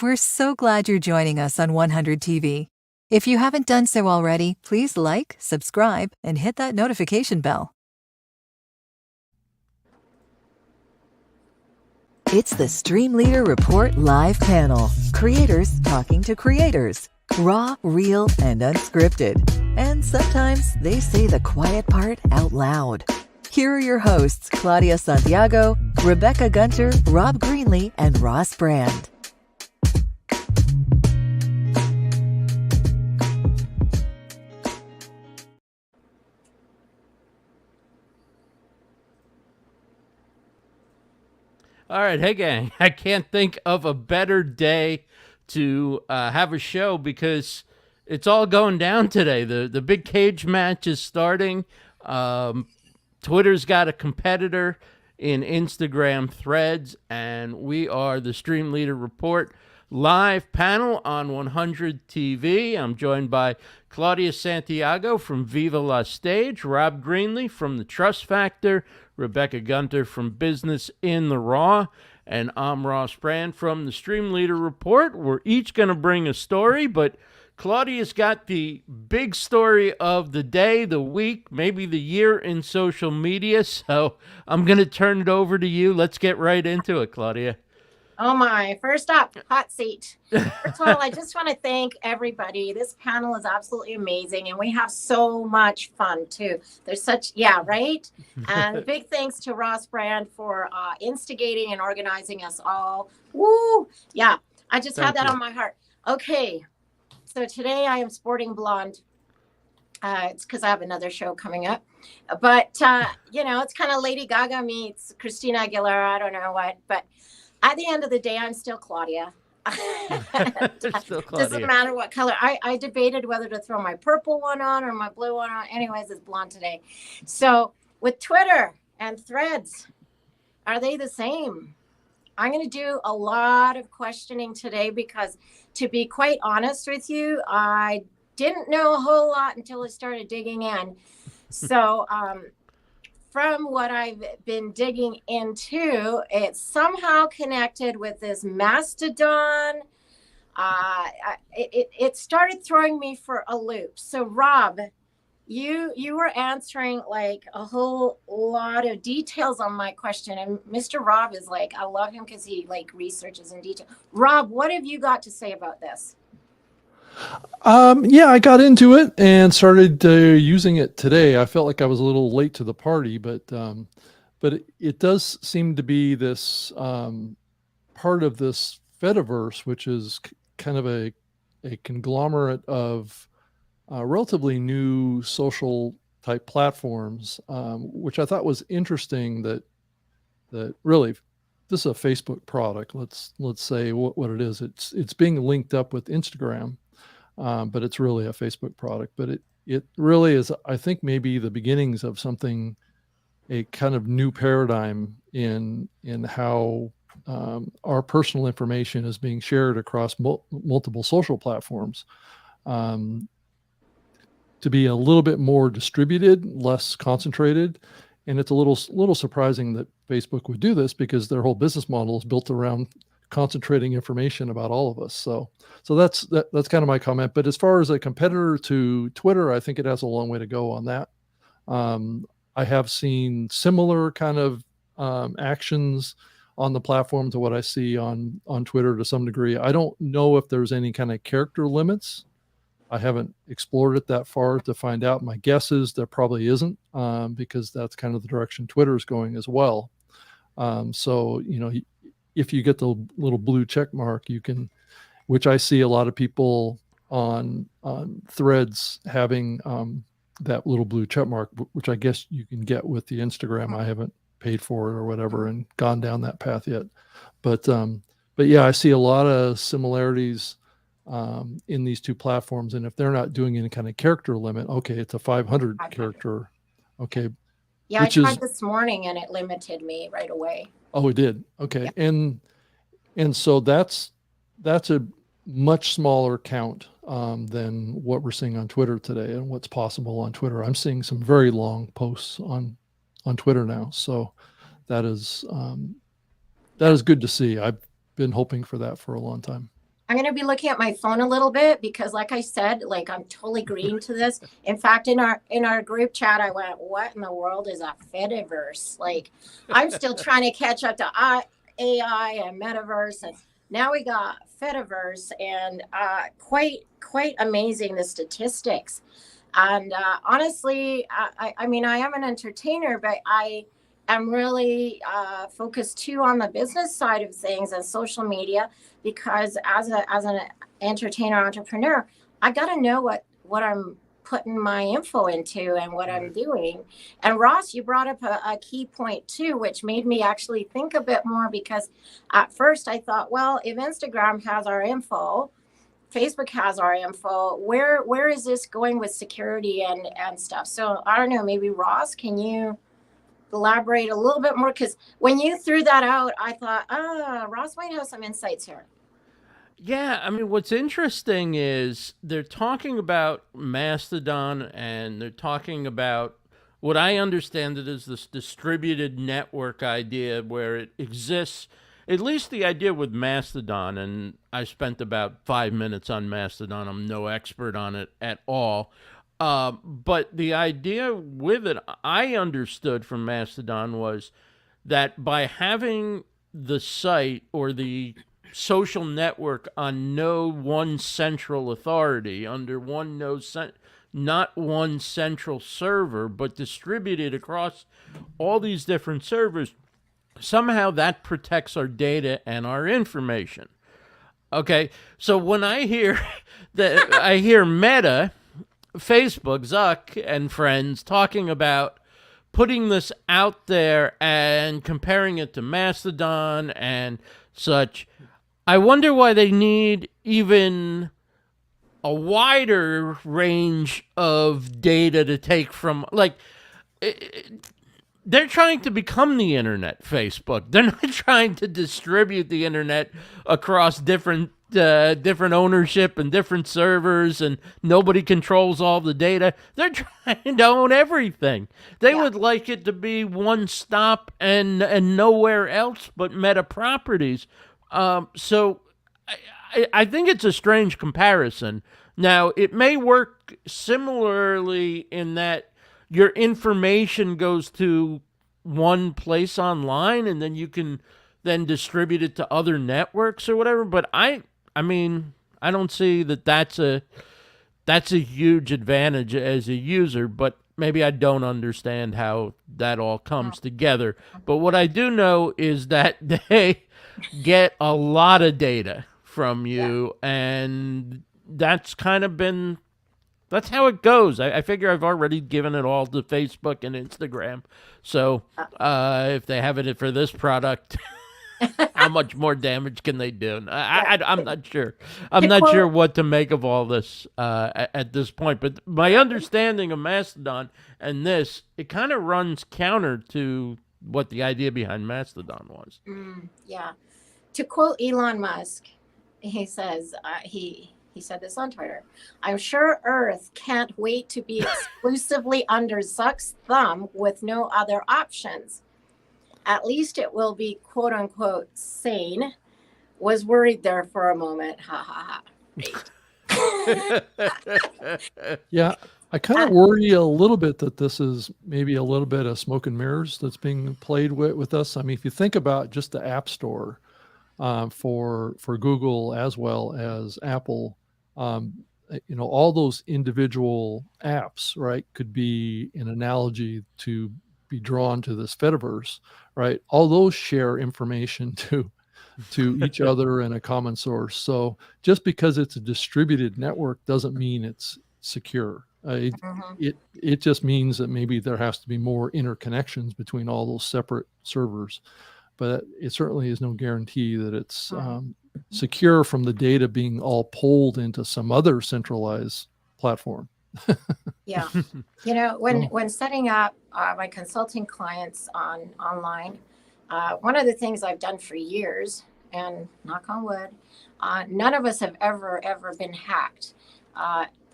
We're so glad you're joining us on 100 TV. If you haven't done so already, please like, subscribe, and hit that notification bell. It's the StreamLeader Report Live Panel. Creators talking to creators. Raw, real, and unscripted. And sometimes they say the quiet part out loud. Here are your hosts, Claudia Santiago, Rebecca Gunter, Rob Greenlee, and Ross Brand. All right, hey gang, I can't think of a better day to have a show because it's all going down today. The big cage match is starting. Twitter's got a competitor in Instagram Threads, and we are the StreamLeader Report Live Panel on 100 TV. I'm joined by Claudia Santiago from Viva La Stage, Rob Greenlee from The Trust Factor, Rebecca Gunter from Business in the Raw, and I'm Ross Brand from the StreamLeader Report. We're each going to bring a story, but Claudia's got the big story of the day, the week, maybe the year in social media. So I'm going to turn it over to you. Let's get right into it, Claudia. Oh my, first up, hot seat. First of all, I just want to thank everybody. This panel is absolutely amazing, and we have so much fun too. There's such, yeah, right? And big thanks to Ross Brand for instigating and organizing us all. Woo! Yeah, I just had that on my heart. Okay, so today I am sporting blonde. It's because I have another show coming up. But, you know, it's kind of Lady Gaga meets Christina Aguilera. I don't know what, but at the end of the day, I'm still Claudia. Doesn't matter what color. I debated whether to throw my purple one on or my blue one on. Anyways, it's blonde today. So with Twitter and Threads, are they the same? I'm going to do a lot of questioning today because, to be quite honest with you, I didn't know a whole lot until I started digging in. So from what I've been digging into, it's somehow connected with this Mastodon. It started throwing me for a loop. So Rob, you were answering like a whole lot of details on my question. And Mr. Rob is like, I love him because he like researches in detail. Rob, what have you got to say about this? Yeah, I got into it and started using it today. I felt like I was a little late to the party, but it does seem to be this part of this Fediverse, which is kind of a conglomerate of relatively new social type platforms, which I thought was interesting. That really, this is a Facebook product. Let's say what it is. It's being linked up with Instagram. But it's really a Facebook product. But it really is, I think, maybe the beginnings of something, a kind of new paradigm in how our personal information is being shared across multiple social platforms, to be a little bit more distributed, less concentrated. And it's a little surprising that Facebook would do this because their whole business model is built around concentrating information about all of us. So that's kind of my comment. But as far as a competitor to Twitter, I think it has a long way to go on that. I have seen similar kind of actions on the platform to what I see on Twitter to some degree. I don't know if there's any kind of character limits. I haven't explored it that far to find out. My guess is there probably isn't, because that's kind of the direction Twitter is going as well. So, you know, if you get the little blue check mark, you can, which I see a lot of people on Threads having that little blue check mark, which I guess you can get with the Instagram. I haven't paid for it or whatever and gone down that path yet. But yeah, I see a lot of similarities in these two platforms. And if they're not doing any kind of character limit, okay, it's a 500 character. Okay. Yeah, I tried this morning and it limited me right away. Oh, it did. Okay. Yeah. And so that's a much smaller count than what we're seeing on Twitter today and what's possible on Twitter. I'm seeing some very long posts on Twitter now. So that is good to see. I've been hoping for that for a long time. I'm going to be looking at my phone a little bit because, like I said, like I'm totally green to this. In fact, in our group chat, I went, "What in the world is a Fediverse?" Like, I'm still trying to catch up to AI and Metaverse, and now we got Fediverse, and quite amazing, the statistics. And honestly, I mean, I am an entertainer, but I am really focused too on the business side of things and social media, because as an entertainer entrepreneur, I got to know what I'm putting my info into and what I'm doing. And Ross, you brought up a key point too, which made me actually think a bit more, because at first I thought, well, if Instagram has our info, Facebook has our info, where is this going with security and stuff? So I don't know, maybe Ross, can you elaborate a little bit more? Because when you threw that out, I thought, Ross might have some insights here. Yeah, I mean, what's interesting is they're talking about Mastodon, and they're talking about what I understand it is this distributed network idea where it exists, at least the idea with Mastodon, and I spent about 5 minutes on Mastodon. I'm no expert on it at all. But the idea with it, I understood from Mastodon, was that by having the site or the social network on no one central authority, under not one central server, but distributed across all these different servers, somehow that protects our data and our information. Okay, so when I hear that, I hear Meta, Facebook, Zuck and friends talking about putting this out there and comparing it to Mastodon and such, I wonder why they need even a wider range of data to take from, like, they're trying to become the internet, Facebook. They're not trying to distribute the internet across different ownership and different servers, and nobody controls all the data. They're trying to own everything. They would like it to be one stop and nowhere else but Meta properties. So I think it's a strange comparison. Now, it may work similarly in that your information goes to one place online and then you can then distribute it to other networks or whatever. But I mean, I don't see that that's a huge advantage as a user, but maybe I don't understand how that all comes together. But what I do know is that they get a lot of data from you, and that's kind of been, that's how it goes. I figure I've already given it all to Facebook and Instagram. So if they have it for this product, how much more damage can they do? I'm not sure. I'm not sure what to make of all this at this point. But my understanding of Mastodon and this, it kind of runs counter to what the idea behind Mastodon was. Yeah. To quote Elon Musk, he says, he said this on Twitter, "I'm sure Earth can't wait to be exclusively under Zuck's thumb with no other options. At least it will be quote unquote sane." Was worried there for a moment. Ha ha ha. Right. Yeah, I kind of worry a little bit that this is maybe a little bit of smoke and mirrors that's being played with us. I mean, if you think about just the App Store for Google as well as Apple, all those individual apps, right, could be an analogy to be drawn to this Fediverse, right? All those share information to each other in a common source. So just because it's a distributed network doesn't mean it's secure. It just means that maybe there has to be more interconnections between all those separate servers, but it certainly is no guarantee that it's secure from the data being all pulled into some other centralized platform. Yeah. When setting up my consulting clients online, one of the things I've done for years, and knock on wood, none of us have ever been hacked.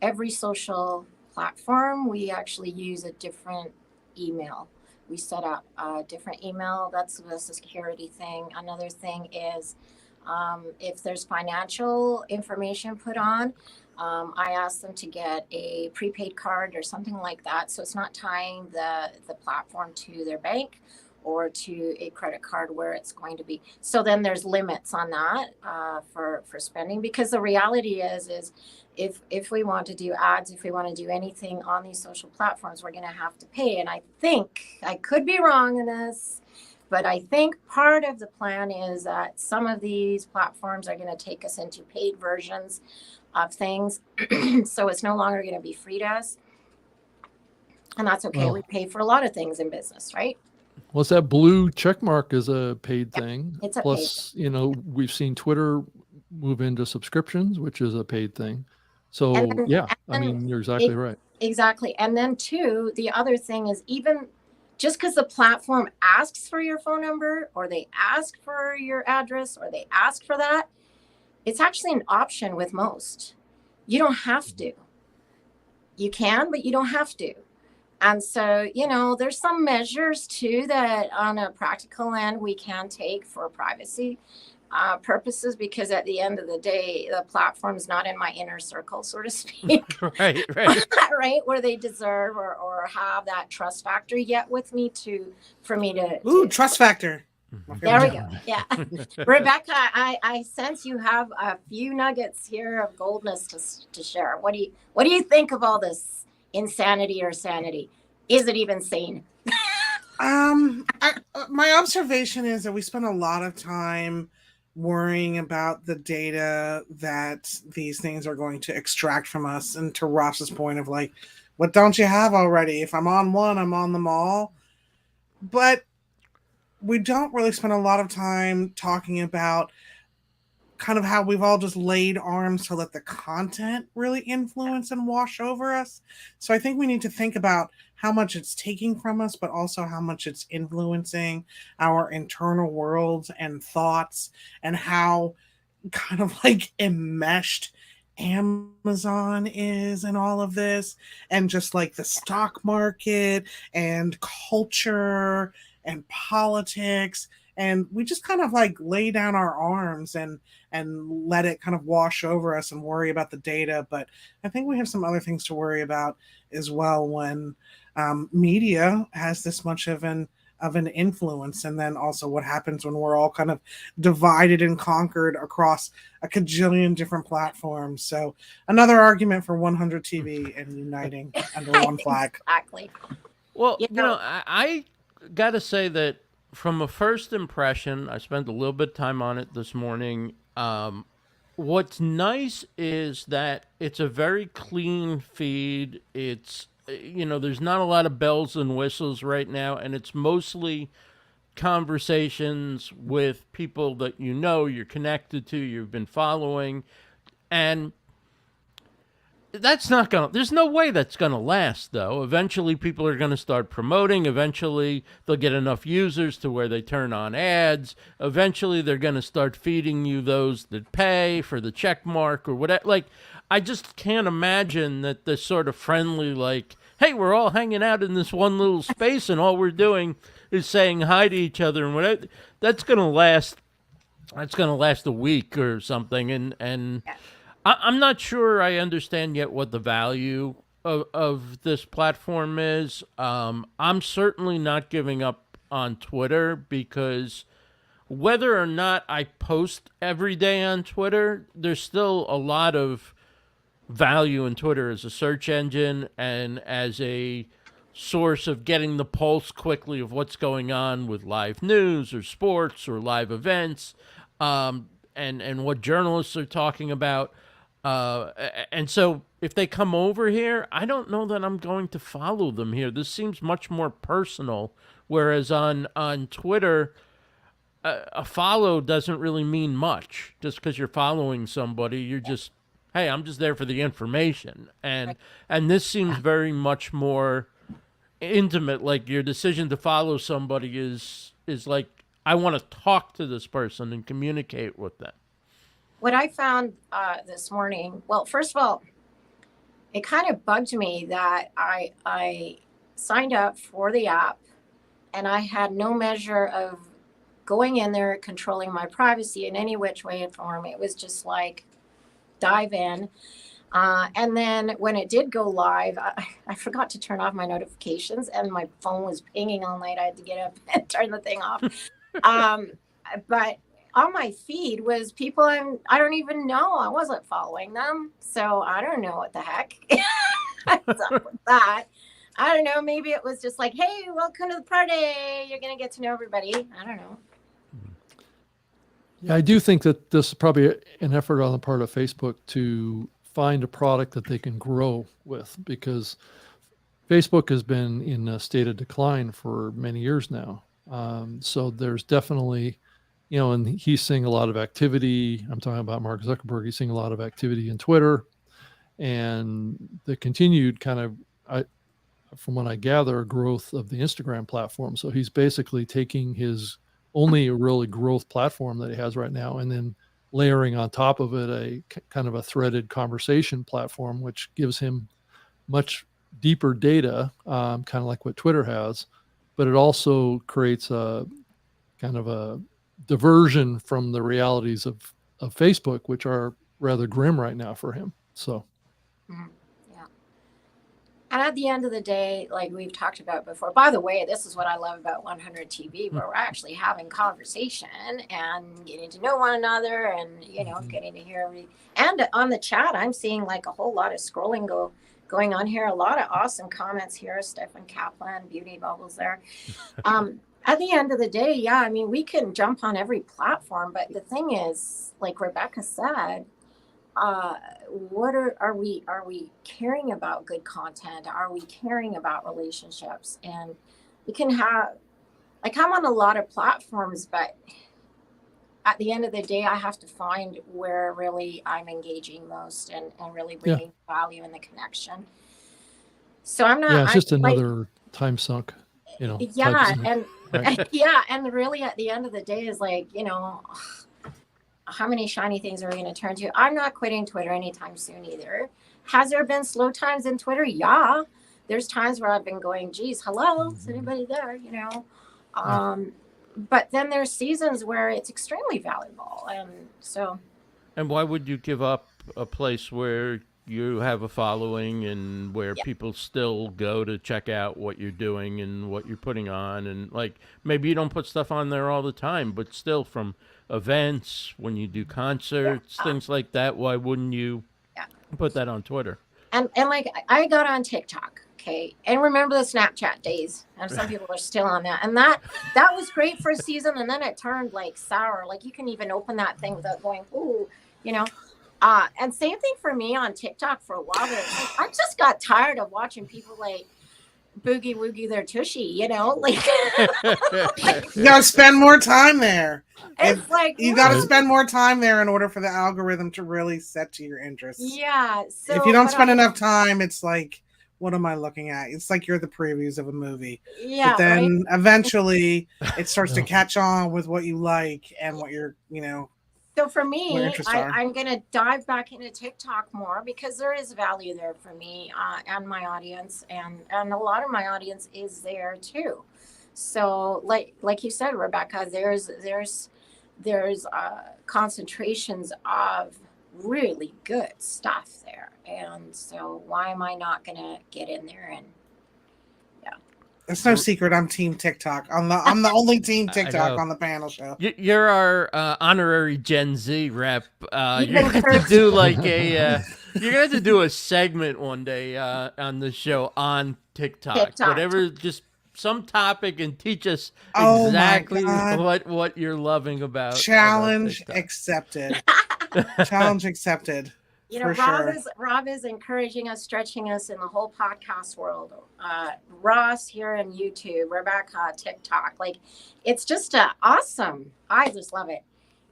Every social platform, we actually use a different email. We set up a different email. That's the security thing. Another thing is If there's financial information put on, I ask them to get a prepaid card or something like that. So it's not tying the platform to their bank or to a credit card where it's going to be. So then there's limits on that for spending, because the reality is if we want to do ads, if we want to do anything on these social platforms, we're going to have to pay. And I think, I could be wrong in this, but I think part of the plan is that some of these platforms are going to take us into paid versions of things. So it's no longer going to be free to us. And that's okay. Well, We pay for a lot of things in business, right? what's that blue check mark is a paid thing. It's a Plus, you know, we've seen Twitter move into subscriptions, which is a paid thing. So And then- yeah, I and mean, you're exactly right. Exactly. And then two, the other thing is, even just because the platform asks for your phone number or they ask for your address or they ask for that, it's actually an option with most. You don't have to. You can, but you don't have to. And so, you know, there's some measures too that on a practical end we can take for privacy purposes, because at the end of the day, the platform's not in my inner circle, so to speak. Right. Right, where they deserve or have that trust factor yet with me for me to trust factor. There we go. Yeah. Rebecca, I sense you have a few nuggets here of goldness to share. What do you think of all this insanity or sanity? Is it even sane? My observation is that we spend a lot of time worrying about the data that these things are going to extract from us. And to Ross's point of like, what don't you have already? If I'm on one, I'm on them all. But we don't really spend a lot of time talking about kind of how we've all just laid arms to let the content really influence and wash over us. So I think we need to think about how much it's taking from us, but also how much it's influencing our internal worlds and thoughts, and how kind of like enmeshed Amazon is in all of this, and just like the stock market and culture and politics. And we just kind of like lay down our arms and let it kind of wash over us and worry about the data. But I think we have some other things to worry about as well when media has this much of an influence. And then also what happens when we're all kind of divided and conquered across a cajillion different platforms. So another argument for 100 TV and uniting under one flag. Exactly. Well, you know, I got to say that from a first impression, I spent a little bit of time on it this morning. What's nice is that it's a very clean feed. It's, you know, there's not a lot of bells and whistles right now, and it's mostly conversations with people that you know, you're connected to, you've been following, and that's not gonna, there's no way that's gonna last, though. Eventually people are gonna start promoting. Eventually they'll get enough users to where they turn on ads. Eventually they're gonna start feeding you those that pay for the check mark or whatever. Like, I just can't imagine that this sort of friendly, like, hey, we're all hanging out in this one little space and all we're doing is saying hi to each other and whatever. That's gonna last a week or something. And I'm not sure I understand yet what the value of this platform is. I'm certainly not giving up on Twitter, because whether or not I post every day on Twitter, there's still a lot of value in Twitter as a search engine and as a source of getting the pulse quickly of what's going on with live news or sports or live events, and what journalists are talking about. And so if they come over here, I don't know that I'm going to follow them here. This seems much more personal, whereas on Twitter, a follow doesn't really mean much. Just because you're following somebody, you're just, hey, I'm just there for the information. And this seems very much more intimate. Like, your decision to follow somebody is like, I want to talk to this person and communicate with them. What I found this morning, well, first of all, it kind of bugged me that I signed up for the app and I had no measure of going in there, controlling my privacy in any which way and form. It was just like dive in. And then when it did go live, I forgot to turn off my notifications, and my phone was pinging all night. I had to get up and turn the thing off. But on my feed was people I don't even know. I wasn't following them, so I don't know what the heck is up with that. I don't know. Maybe it was just like, hey, welcome to the party. You're gonna get to know everybody. I don't know. Yeah, I do think that this is probably an effort on the part of Facebook to find a product that they can grow with, because Facebook has been in a state of decline for many years now. So there's definitely, and he's seeing a lot of activity. I'm talking about Mark Zuckerberg. He's seeing a lot of activity in Twitter, and the continued kind of, from what I gather, growth of the Instagram platform. So he's basically taking his only really growth platform that he has right now, and then layering on top of it a kind of a threaded conversation platform, which gives him much deeper data, kind of like what Twitter has, but it also creates a kind of a diversion from the realities of Facebook, which are rather grim right now for him. So. Mm-hmm. And at the end of the day, like we've talked about before, by the way, this is what I love about 100 TV, where we're actually having conversation and getting to know one another, and, getting to hear. And on the chat, I'm seeing like a whole lot of scrolling going on here. A lot of awesome comments here. Stefan Kaplan, Beauty Bubbles there. At the end of the day, yeah, I mean, we can jump on every platform, but the thing is, like Rebecca said, what are we caring about? Good content? Are we caring about relationships? And we can have, like, I'm on a lot of platforms, but at the end of the day, I have to find where really I'm engaging most and really bringing value in the connection. So I'm not. Yeah, it's just another time sunk. Yeah, and right? yeah, and really at the end of the day is like, how many shiny things are we going to turn to? I'm not quitting Twitter anytime soon either. Has there been slow times in Twitter? Yeah. There's times where I've been going, geez, hello, is anybody there? But then there's seasons where it's extremely valuable. And so. And why would you give up a place where you have a following and where people still go to check out what you're doing and what you're putting on? And like, maybe you don't put stuff on there all the time, but still from events, when you do concerts, things like that, why wouldn't you put that on Twitter? And like, I got on TikTok, okay, and remember the Snapchat days, and some people are still on that, and that was great for a season, and then it turned like sour. Like, you can even open that thing without going, ooh, and same thing for me on TikTok for a while. But I just got tired of watching people like boogie woogie their tushy, like you gotta spend more time there. It's like you gotta spend more time there in order for the algorithm to really set to your interests. Yeah. So if you don't spend enough time, it's like, what am I looking at? It's like you're the previews of a movie. Yeah. But then eventually it starts to catch on with what you like and what you're, So for me, I'm going to dive back into TikTok more, because there is value there for me and my audience, and a lot of my audience is there too. So like you said, Rebecca, there's concentrations of really good stuff there, and so why am I not going to get in there? And it's no secret I'm Team TikTok. I'm the only Team TikTok on the panel show. You're our honorary Gen Z rep. You're gonna have to do like you're gonna have to do a segment one day on the show on TikTok. Whatever, just some topic, and teach us exactly what you're loving about. Challenge accepted. Challenge accepted. Rob is encouraging us, stretching us in the whole podcast world. Ross here on YouTube, Rebecca, TikTok. Like, it's just awesome. I just love it.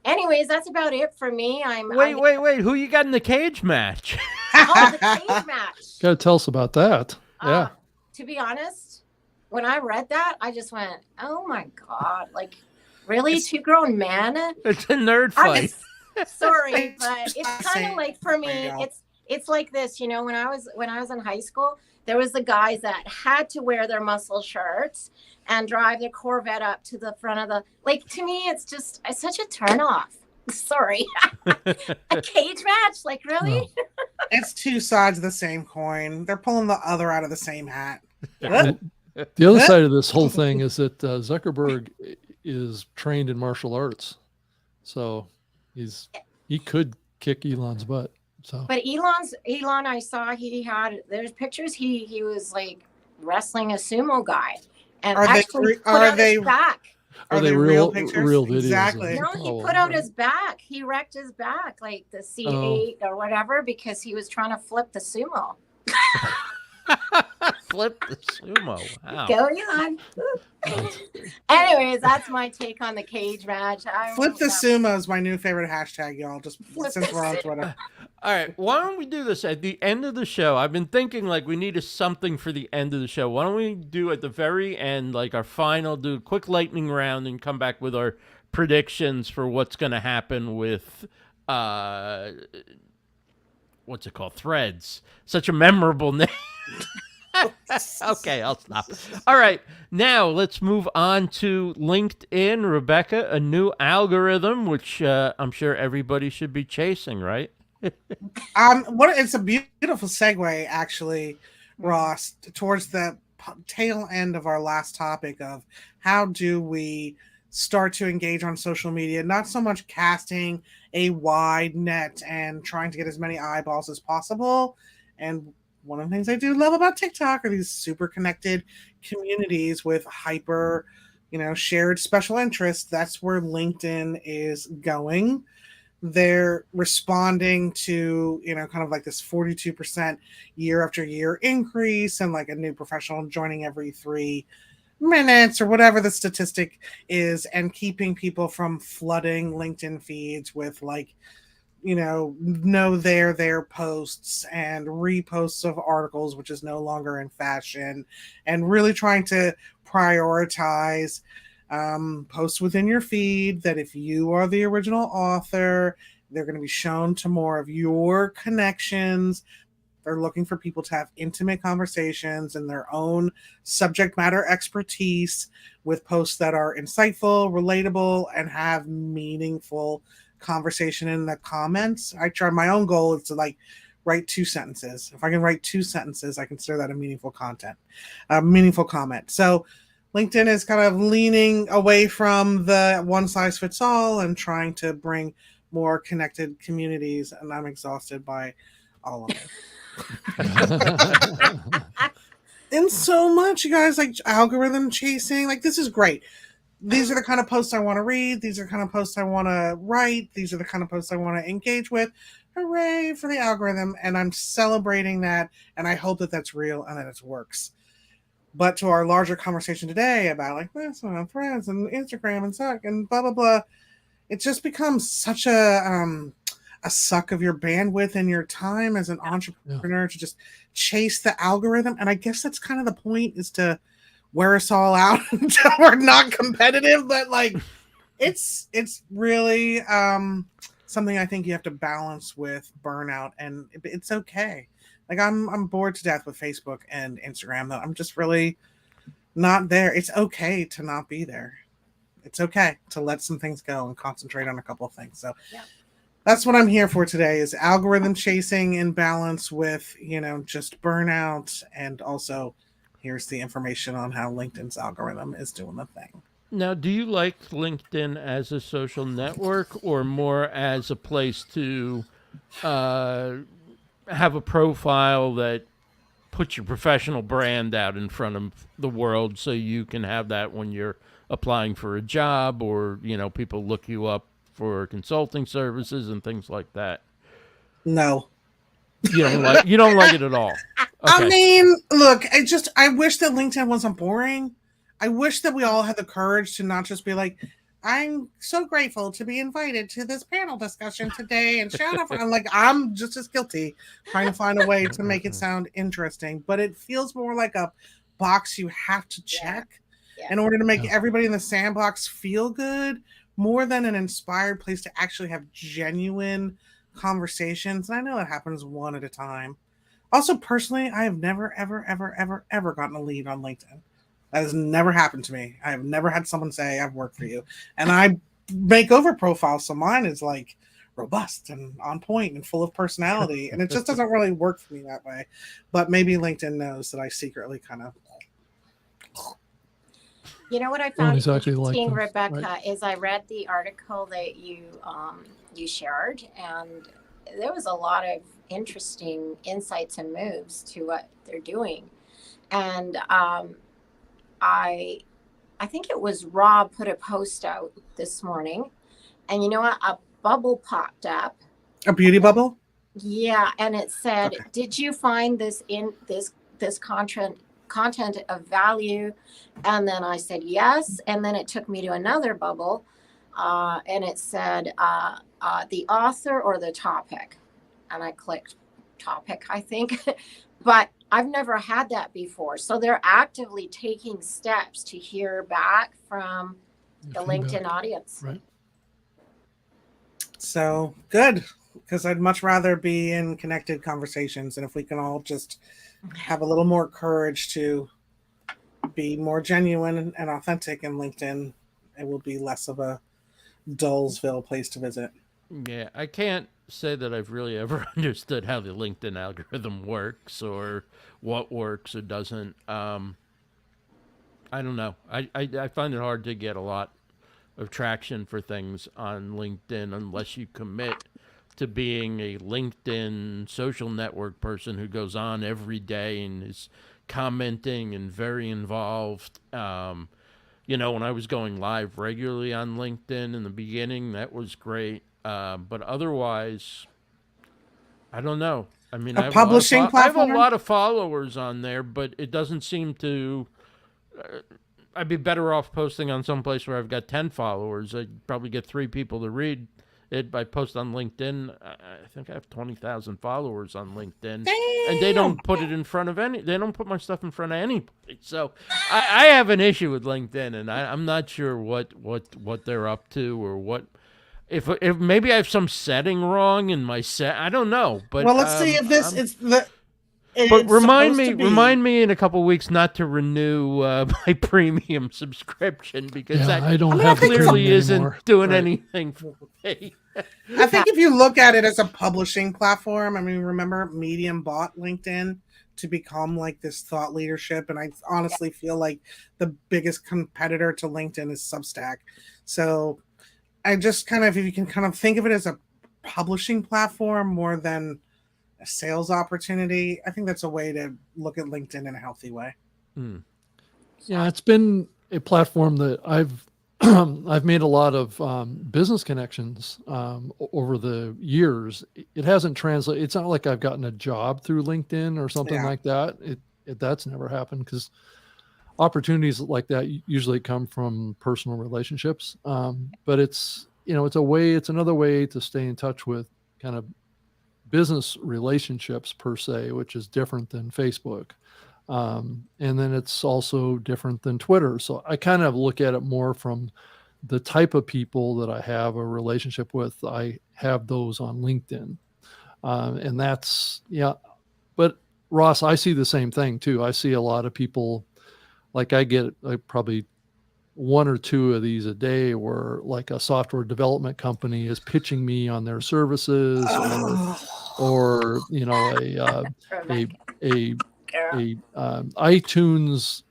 Anyways, that's about it for me. Wait. Who you got in the cage match? Oh, the cage match. Gotta tell us about that. Yeah. To be honest, when I read that, I just went, oh my God. Like, really? Two grown men? It's a nerd fight. Sorry, but it's kind of like, for me, it's like this, when I was in high school, There was the guys that had to wear their muscle shirts and drive their Corvette up to the front of the, like, to me, it's such a turnoff. Sorry. A cage match? Like, really? No. It's two sides of the same coin. They're pulling the other out of the same hat. The other side of this whole thing is that Zuckerberg is trained in martial arts, so he could kick Elon's butt. So, but Elon, I saw there's pictures. He was like wrestling a sumo guy, and actually put out his back. Are they real pictures? Real videos? Exactly. No, he put out his back. He wrecked his back, like the C8 or whatever, because he was trying to flip the sumo. Flip the sumo. Wow. Go Elon. Anyways, that's my take on the cage match. Flip the sumo is my new favorite hashtag, y'all. Just since we're on Twitter. All right, why don't we do this at the end of the show? I've been thinking like we need something for the end of the show. Why don't we do at the very end, like our final, do a quick lightning round and come back with our predictions for what's going to happen with, what's it called? Threads. Such a memorable name. Okay, I'll stop. All right, now let's move on to LinkedIn. Rebecca, a new algorithm, which I'm sure everybody should be chasing, right? It's a beautiful segue, actually, Ross, towards the tail end of our last topic of how do we start to engage on social media, not so much casting a wide net and trying to get as many eyeballs as possible. And one of the things I do love about TikTok are these super connected communities with hyper, shared special interests. That's where LinkedIn is going. They're responding to, kind of like this 42% year after year increase and like a new professional joining every 3 minutes or whatever the statistic is, and keeping people from flooding LinkedIn feeds with like, their posts and reposts of articles, which is no longer in fashion, and really trying to prioritize posts within your feed that if you are the original author, they're going to be shown to more of your connections. They're looking for people to have intimate conversations and their own subject matter expertise with posts that are insightful, relatable, and have meaningful conversation in the comments. My own goal is to like write 2 sentences. If I can write 2 sentences, I consider that a meaningful comment. So LinkedIn is kind of leaning away from the one size fits all and trying to bring more connected communities, and I'm exhausted by all of it. And so much, you guys, like algorithm chasing, like this is great. These are the kind of posts I want to read. These are the kind of posts I want to write. These are the kind of posts I want to engage with. Hooray for the algorithm. And I'm celebrating that. And I hope that that's real and that it works. But to our larger conversation today about like this on Threads and Instagram and suck and blah, blah, blah, it just becomes such a suck of your bandwidth and your time as an entrepreneur to just chase the algorithm. And I guess that's kind of the point, is to wear us all out until we're not competitive. But like, it's really something I think you have to balance with burnout, and it's okay. Like I'm bored to death with Facebook and Instagram, though. I'm just really not there. It's okay to not be there. It's okay to let some things go and concentrate on a couple of things. So that's what I'm here for today, is algorithm chasing in balance with, just burnout. And also here's the information on how LinkedIn's algorithm is doing the thing. Now, do you like LinkedIn as a social network or more as a place to have a profile that puts your professional brand out in front of the world so you can have that when you're applying for a job, or, people look you up for consulting services and things like that? No. You don't like it at all. Okay. I mean, look, I wish that LinkedIn wasn't boring. I wish that we all had the courage to not just be like, I'm so grateful to be invited to this panel discussion today, and shout out. I'm just as guilty trying to find a way to make it sound interesting, but it feels more like a box you have to check in order to make everybody in the sandbox feel good, more than an inspired place to actually have genuine conversations. And I know it happens one at a time. Also, personally, I have never, ever, ever, ever, ever gotten a lead on LinkedIn. That has never happened to me. I have never had someone say, I've worked for you. And I make over profiles, so mine is like robust and on point and full of personality. And it just doesn't really work for me that way. But maybe LinkedIn knows that I secretly kind of... You know what I found exactly like interesting, them, Rebecca, right? is I read the article that you shared, and there was a lot of interesting insights and moves to what they're doing. And I think it was Rob put a post out this morning, and you know what? A bubble popped up. A beauty bubble? Yeah, and it said, Okay. "Did you find this in this content of value?" And then I said yes, and then it took me to another bubble, and it said the author or the topic, and I clicked topic, I think. But I've never had that before, so they're actively taking steps to hear back from the LinkedIn audience. Right. So good, because I'd much rather be in connected conversations. And if we can all just have a little more courage to be more genuine and authentic in LinkedIn, it will be less of a Dullsville place to visit. Yeah, I can't say that I've really ever understood how the LinkedIn algorithm works or what works or doesn't. I don't know. I find it hard to get a lot of traction for things on LinkedIn unless you commit to being a LinkedIn social network person who goes on every day and is commenting and very involved. You know, when I was going live regularly on LinkedIn in the beginning, that was great. But otherwise, I don't know. I mean, A publishing I have a platform? lot of followers on there, but it doesn't seem to. I'd be better off posting on some place where I've got 10 followers. I'd probably get 3 people to read it. By post on LinkedIn, I think I have 20,000 followers on LinkedIn. Damn. And they don't put it in front of they don't put my stuff in front of anybody. So I have an issue with LinkedIn, and I'm not sure what they're up to or what. If maybe I have some setting wrong in my set, I don't know. But Well, let's see if this is the. But It's remind supposed me in a couple of weeks not to renew my premium subscription because Yeah, that I don't I have the clearly premium isn't anymore. doing Right. anything for me. I think if you look at it as a publishing platform, I mean, remember Medium bought LinkedIn to become like this thought leadership, and I honestly feel like the biggest competitor to LinkedIn is Substack. So I just kind of, if you can kind of think of it as a publishing platform more than a sales opportunity, I think that's a way to look at LinkedIn in a healthy way. Yeah, it's been a platform that I've I've made a lot of business connections over the years. It hasn't translated. It's not like I've gotten a job through LinkedIn or something Yeah. like that. That's never happened because opportunities like that usually come from personal relationships. But it's it's another way to stay in touch with kind of business relationships per se, which is different than Facebook. And then it's also different than Twitter. So I kind of look at it more from the type of people that I have a relationship with. I have those on LinkedIn. And that's, yeah. But Ross, I see the same thing too. I see a lot of people, like I get probably 1 or 2 of these a day where like a software development company is pitching me on their services or a iTunes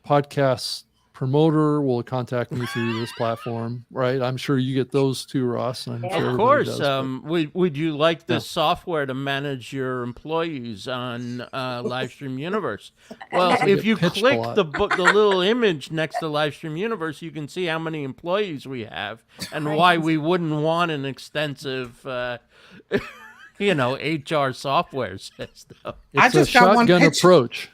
podcast promoter will contact me through this platform, right? I'm sure you get those too, Ross. I'm sure Of everybody course. does, but- Would you like this Yeah. software to manage your employees on Livestream Universe? Well, I if get you pitched a click lot. the little image next to Livestream Universe, you can see how many employees we have and why we wouldn't want an extensive, HR software system. I It's a just got one shotgun pitch. approach.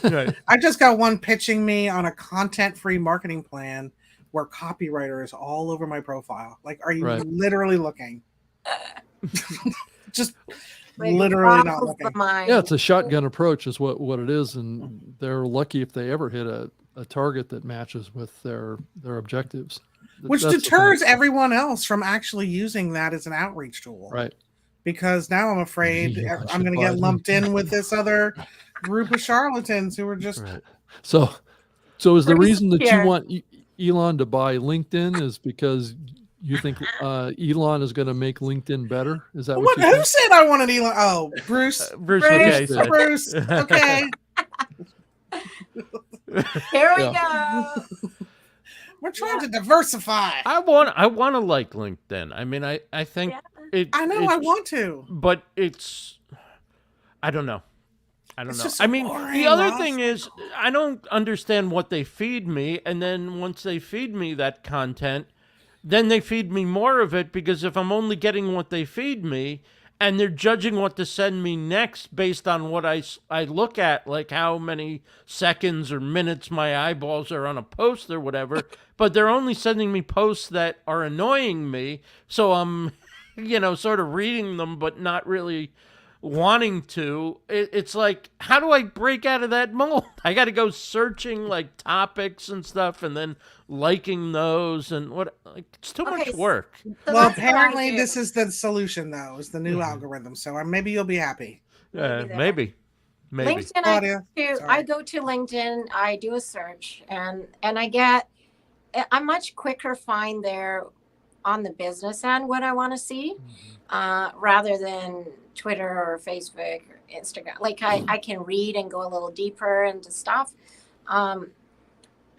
Right. I just got one pitching me on a content-free marketing plan where copywriter is all over my profile. Like, are you Right. literally looking? Just Like, literally not boggles looking. the mind. Yeah, it's a shotgun approach is what it is. And they're lucky if they ever hit a target that matches with their objectives. Which That's the thing. deters everyone else from actually using that as an outreach tool. Right. because now I'm afraid Yeah, I I'm going to should get buy lumped in with this other group of charlatans who are just Right. So is the Bruce reason that you here. want Elon to buy LinkedIn is because you think Elon is going to make LinkedIn better? Is that what what? you Who think? said I wanted Elon? Oh, Bruce. Bruce Bruce. McKay said. Bruce. Okay. Here we Yeah. go. We're trying to diversify. I want to like LinkedIn. I mean, I think Yeah. it. I know I it's- want to. but it's. I don't know. It's know. just I mean, boring, the other Ross. thing is, I don't understand what they feed me, and then once they feed me that content, then they feed me more of it, because if I'm only getting what they feed me, and they're judging what to send me next based on what I look at, like how many seconds or minutes my eyeballs are on a post or whatever, but they're only sending me posts that are annoying me, so I'm, sort of reading them, but not really wanting to. It's like, how do I break out of that mold? I got to go searching like topics and stuff, and then liking those, and it's too much work. So Well, that's what I apparently do. this is the solution, though, is the new algorithm. So maybe you'll be happy. Maybe. LinkedIn, Claudia, I go to LinkedIn, I do a search, and I'm much quicker find there on the business end what I want to see, rather than Twitter or Facebook or Instagram. Like I can read and go a little deeper into stuff.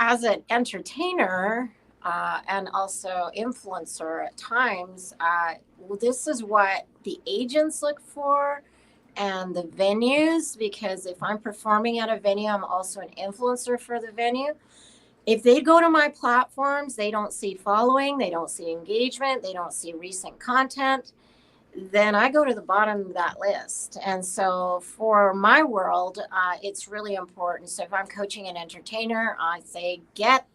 As an entertainer and also influencer at times, this is what the agents look for and the venues, because if I'm performing at a venue, I'm also an influencer for the venue. If they go to my platforms, they don't see following, they don't see engagement, they don't see recent content, then I go to the bottom of that list. And so for my world, it's really important. So if I'm coaching an entertainer, I say, get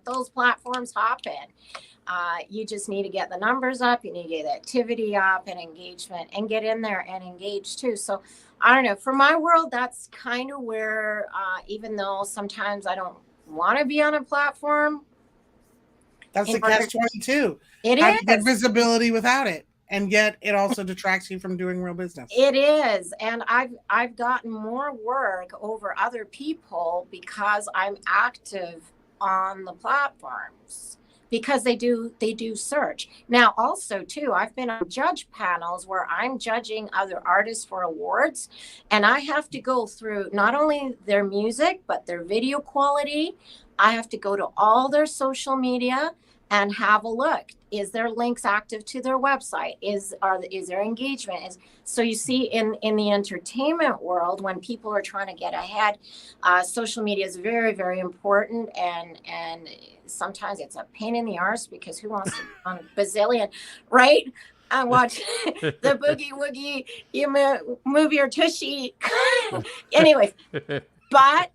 those platforms hopping. You just need to get the numbers up. You need to get the activity up and engagement, and get in there and engage too. So I don't know. For my world, that's kind of where, even though sometimes I don't want to be on a platform. That's the catch-22. It How is. to get visibility without it, and yet it also detracts you from doing real business. It is, and I've gotten more work over other people because I'm active on the platforms, because they do search. Now also too, I've been on judge panels where I'm judging other artists for awards, and I have to go through not only their music but their video quality. I have to go to all their social media and have a look. Is their links active to their website? Is their engagement? So you see, in the entertainment world, when people are trying to get ahead, social media is very, very important, and sometimes it's a pain in the arse, because who wants to be on a bazillion, right? I watch the Boogie Woogie movie or Tushy. Anyway, but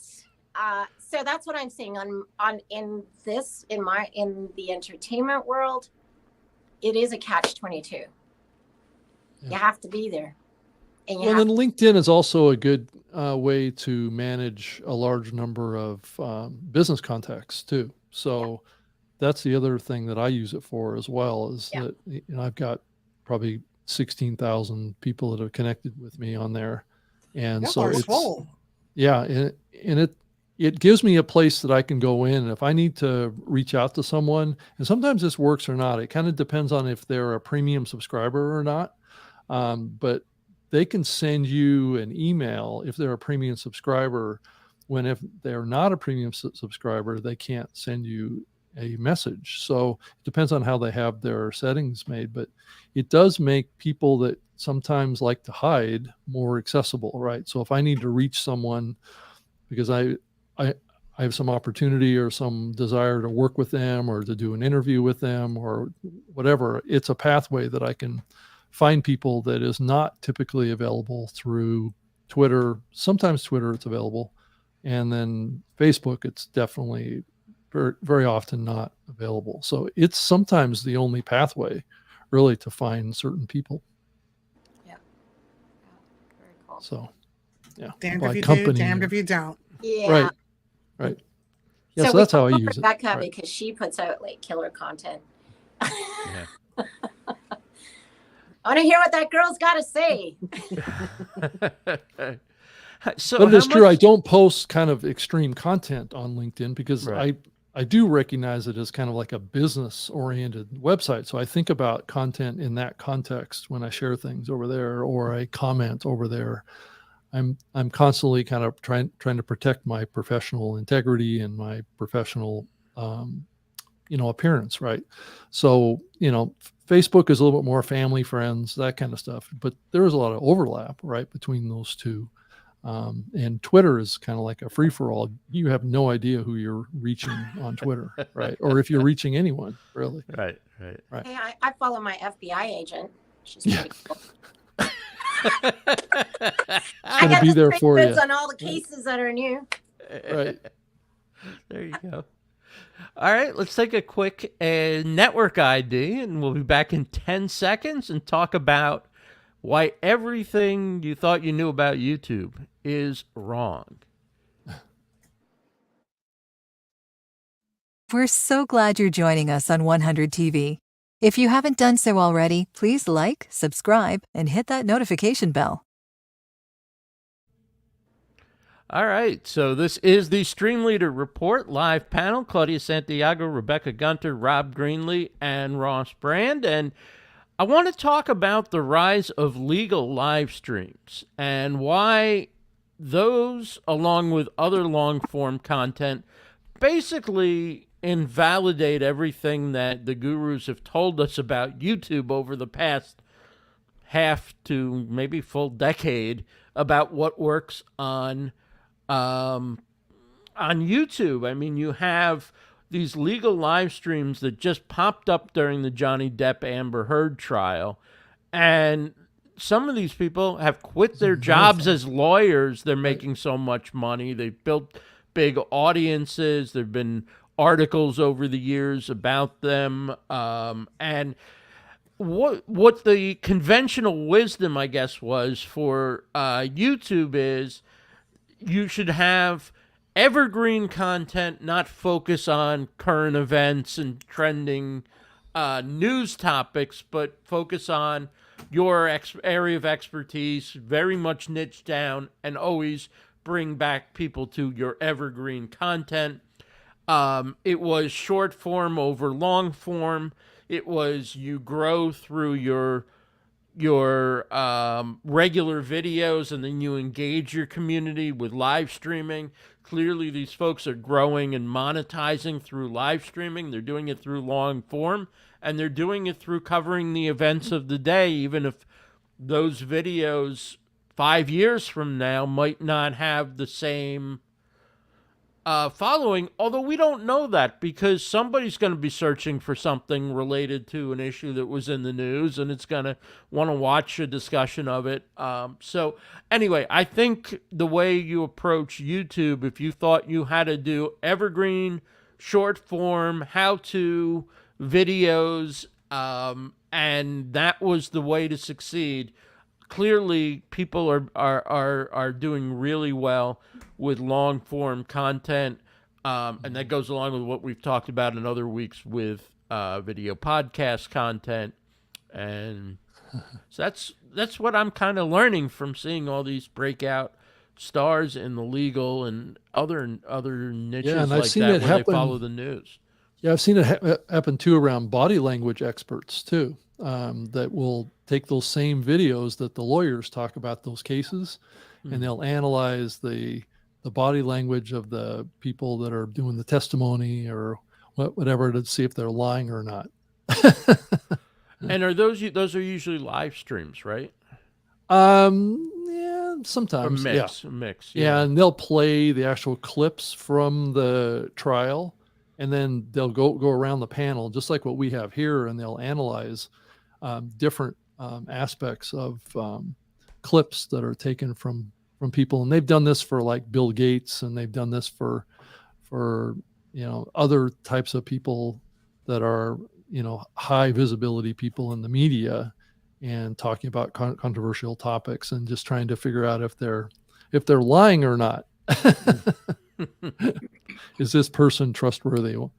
so that's what I'm seeing in the entertainment world. It is a catch-22. Yeah. You have to be there. And then LinkedIn is also a good way to manage a large number of business contacts too. So that's the other thing that I use it for as well, is that I've got probably 16,000 people that have connected with me on there. And so it's full. Yeah. And it gives me a place that I can go in. And if I need to reach out to someone, and sometimes this works or not, it kind of depends on if they're a premium subscriber or not. But they can send you an email if they're a premium subscriber, when if they're not a premium subscriber, they can't send you a message. So it depends on how they have their settings made, but it does make people that sometimes like to hide more accessible, right? So if I need to reach someone because I have some opportunity or some desire to work with them or to do an interview with them or whatever, it's a pathway that I can find people that is not typically available through Twitter. Sometimes Twitter it's available, and then Facebook it's definitely very, very often not available. So it's sometimes the only pathway really to find certain people. Yeah. Very cool. So yeah. Damned if you do, damned if you don't. Yeah. Right. Yeah, so that's how I use it. Rebecca, because she puts out like killer content. Yeah. I want to hear what that girl's got to say. So But it is how true. I much- don't post kind of extreme content on LinkedIn because Right. I do recognize it as kind of like a business oriented website. So I think about content in that context when I share things over there or I comment over there. I'm constantly kind of trying to protect my professional integrity and my professional appearance, right? So, Facebook is a little bit more family, friends, that kind of stuff. But there is a lot of overlap, right, between those two. And Twitter is kind of like a free for all. You have no idea who you're reaching on Twitter, right? Or if you're reaching anyone, really. Right. Hey, I follow my FBI agent. She's pretty cool. I Gonna got be the there for treatments you. on all the cases that are new. Right. There you go. All right, let's take a quick network ID, and we'll be back in 10 seconds and talk about why everything you thought you knew about YouTube is wrong. We're so glad you're joining us on 100 TV. If you haven't done so already, please like, subscribe, and hit that notification bell. All right, so this is the StreamLeader Report Live Panel. Claudia Santiago, Rebecca Gunter, Rob Greenlee, and Ross Brand. And I want to talk about the rise of legal live streams and why those, along with other long-form content, basically invalidate everything that the gurus have told us about YouTube over the past half to maybe full decade about what works on YouTube. I mean, you have these legal live streams that just popped up during the Johnny Depp Amber Heard trial, and some of these people have quit their jobs as lawyers. They're making so much money. They've built big audiences. There've been articles over the years about them, and what the conventional wisdom, I guess, was for YouTube is you should have evergreen content, not focus on current events and trending news topics, but focus on your area of expertise, very much niche down, and always bring back people to your evergreen content. It was short form over long form. It was you grow through your regular videos, and then you engage your community with live streaming. Clearly, these folks are growing and monetizing through live streaming. They're doing it through long form, and they're doing it through covering the events of the day, even if those videos 5 years from now might not have the same following, although we don't know that because somebody's going to be searching for something related to an issue that was in the news, and it's going to want to watch a discussion of it. So anyway, I think the way you approach YouTube, if you thought you had to do evergreen, short form, how-to videos, and that was the way to succeed, clearly people are doing really well with long form content, and that goes along with what we've talked about in other weeks with video podcast content. And so that's what I'm kind of learning from seeing all these breakout stars in the legal and other niches and I've like seen that it where happen. they follow the news. Yeah, I've seen it happen too around body language experts too, that will take those same videos that the lawyers talk about those cases, and they'll analyze the body language of the people that are doing the testimony or whatever to see if they're lying or not. And are those are usually live streams, right? Yeah, sometimes. A mix. Yeah, and they'll play the actual clips from the trial, and then they'll go around the panel just like what we have here, and they'll analyze different aspects of clips that are taken from people. And they've done this for like Bill Gates, and they've done this for other types of people that are high visibility people in the media, and talking about controversial topics and just trying to figure out if they're lying or not. Is this person trustworthy? It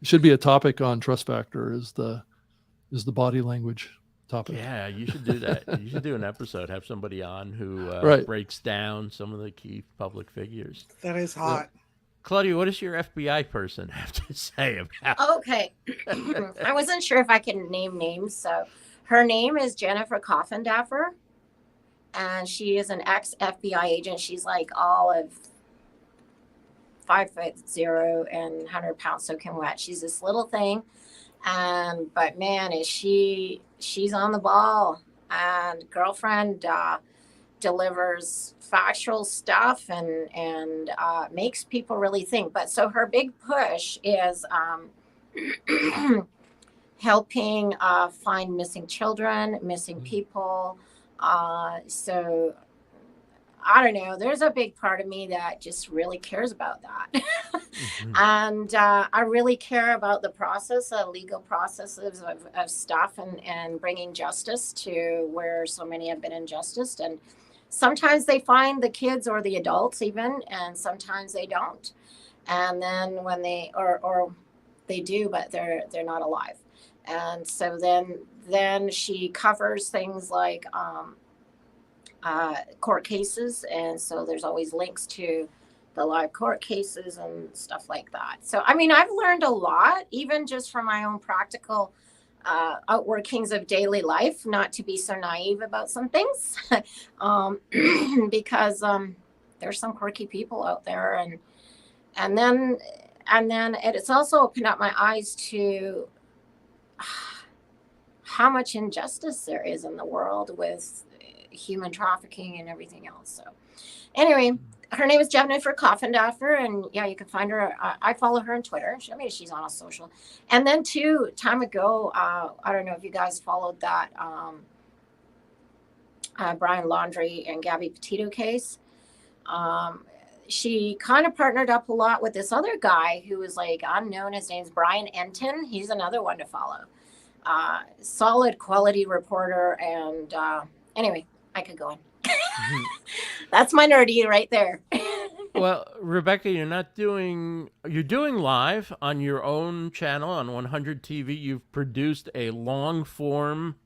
should be a topic on Trust Factor, is the body language. topic. Yeah, you should do that. You should do an episode, have somebody on who Right. breaks down some of the key public figures. That is hot. Claudia, what does your FBI person have to say about? Okay. I wasn't sure if I can name names. So her name is Jennifer Coffendaffer, and she is an ex FBI agent. She's like all of 5'0" and 100 pounds soaking wet. She's this little thing. But man, she's on the ball, and girlfriend delivers factual stuff and makes people really think. But so her big push is helping find missing children, missing people. So I don't know. There's a big part of me that just really cares about that. And I really care about the process, legal processes of stuff and bringing justice to where so many have been injusticed. And sometimes they find the kids or the adults even, and sometimes they don't. And then when they, or they do, but they're not alive. And so then she covers things like court cases, and so there's always links to the live court cases and stuff like that. So I mean, I've learned a lot, even just from my own practical outworkings of daily life, not to be so naive about some things. Because there's some quirky people out there, and then it's also opened up my eyes to how much injustice there is in the world with human trafficking and everything else. So anyway, her name is Jennifer Coffendaffer, and yeah, you can find her. I follow her on Twitter. I mean, she's on a social. And then time ago, I don't know if you guys followed that Brian Laundrie and Gabby Petito case. She kind of partnered up a lot with this other guy who was like unknown. His name's Brian Enton. He's another one to follow. Solid quality reporter. And anyway, I could go on. That's my nerdy right there. Well, Rebecca, you're doing live on your own channel on 100 TV. You've produced a long form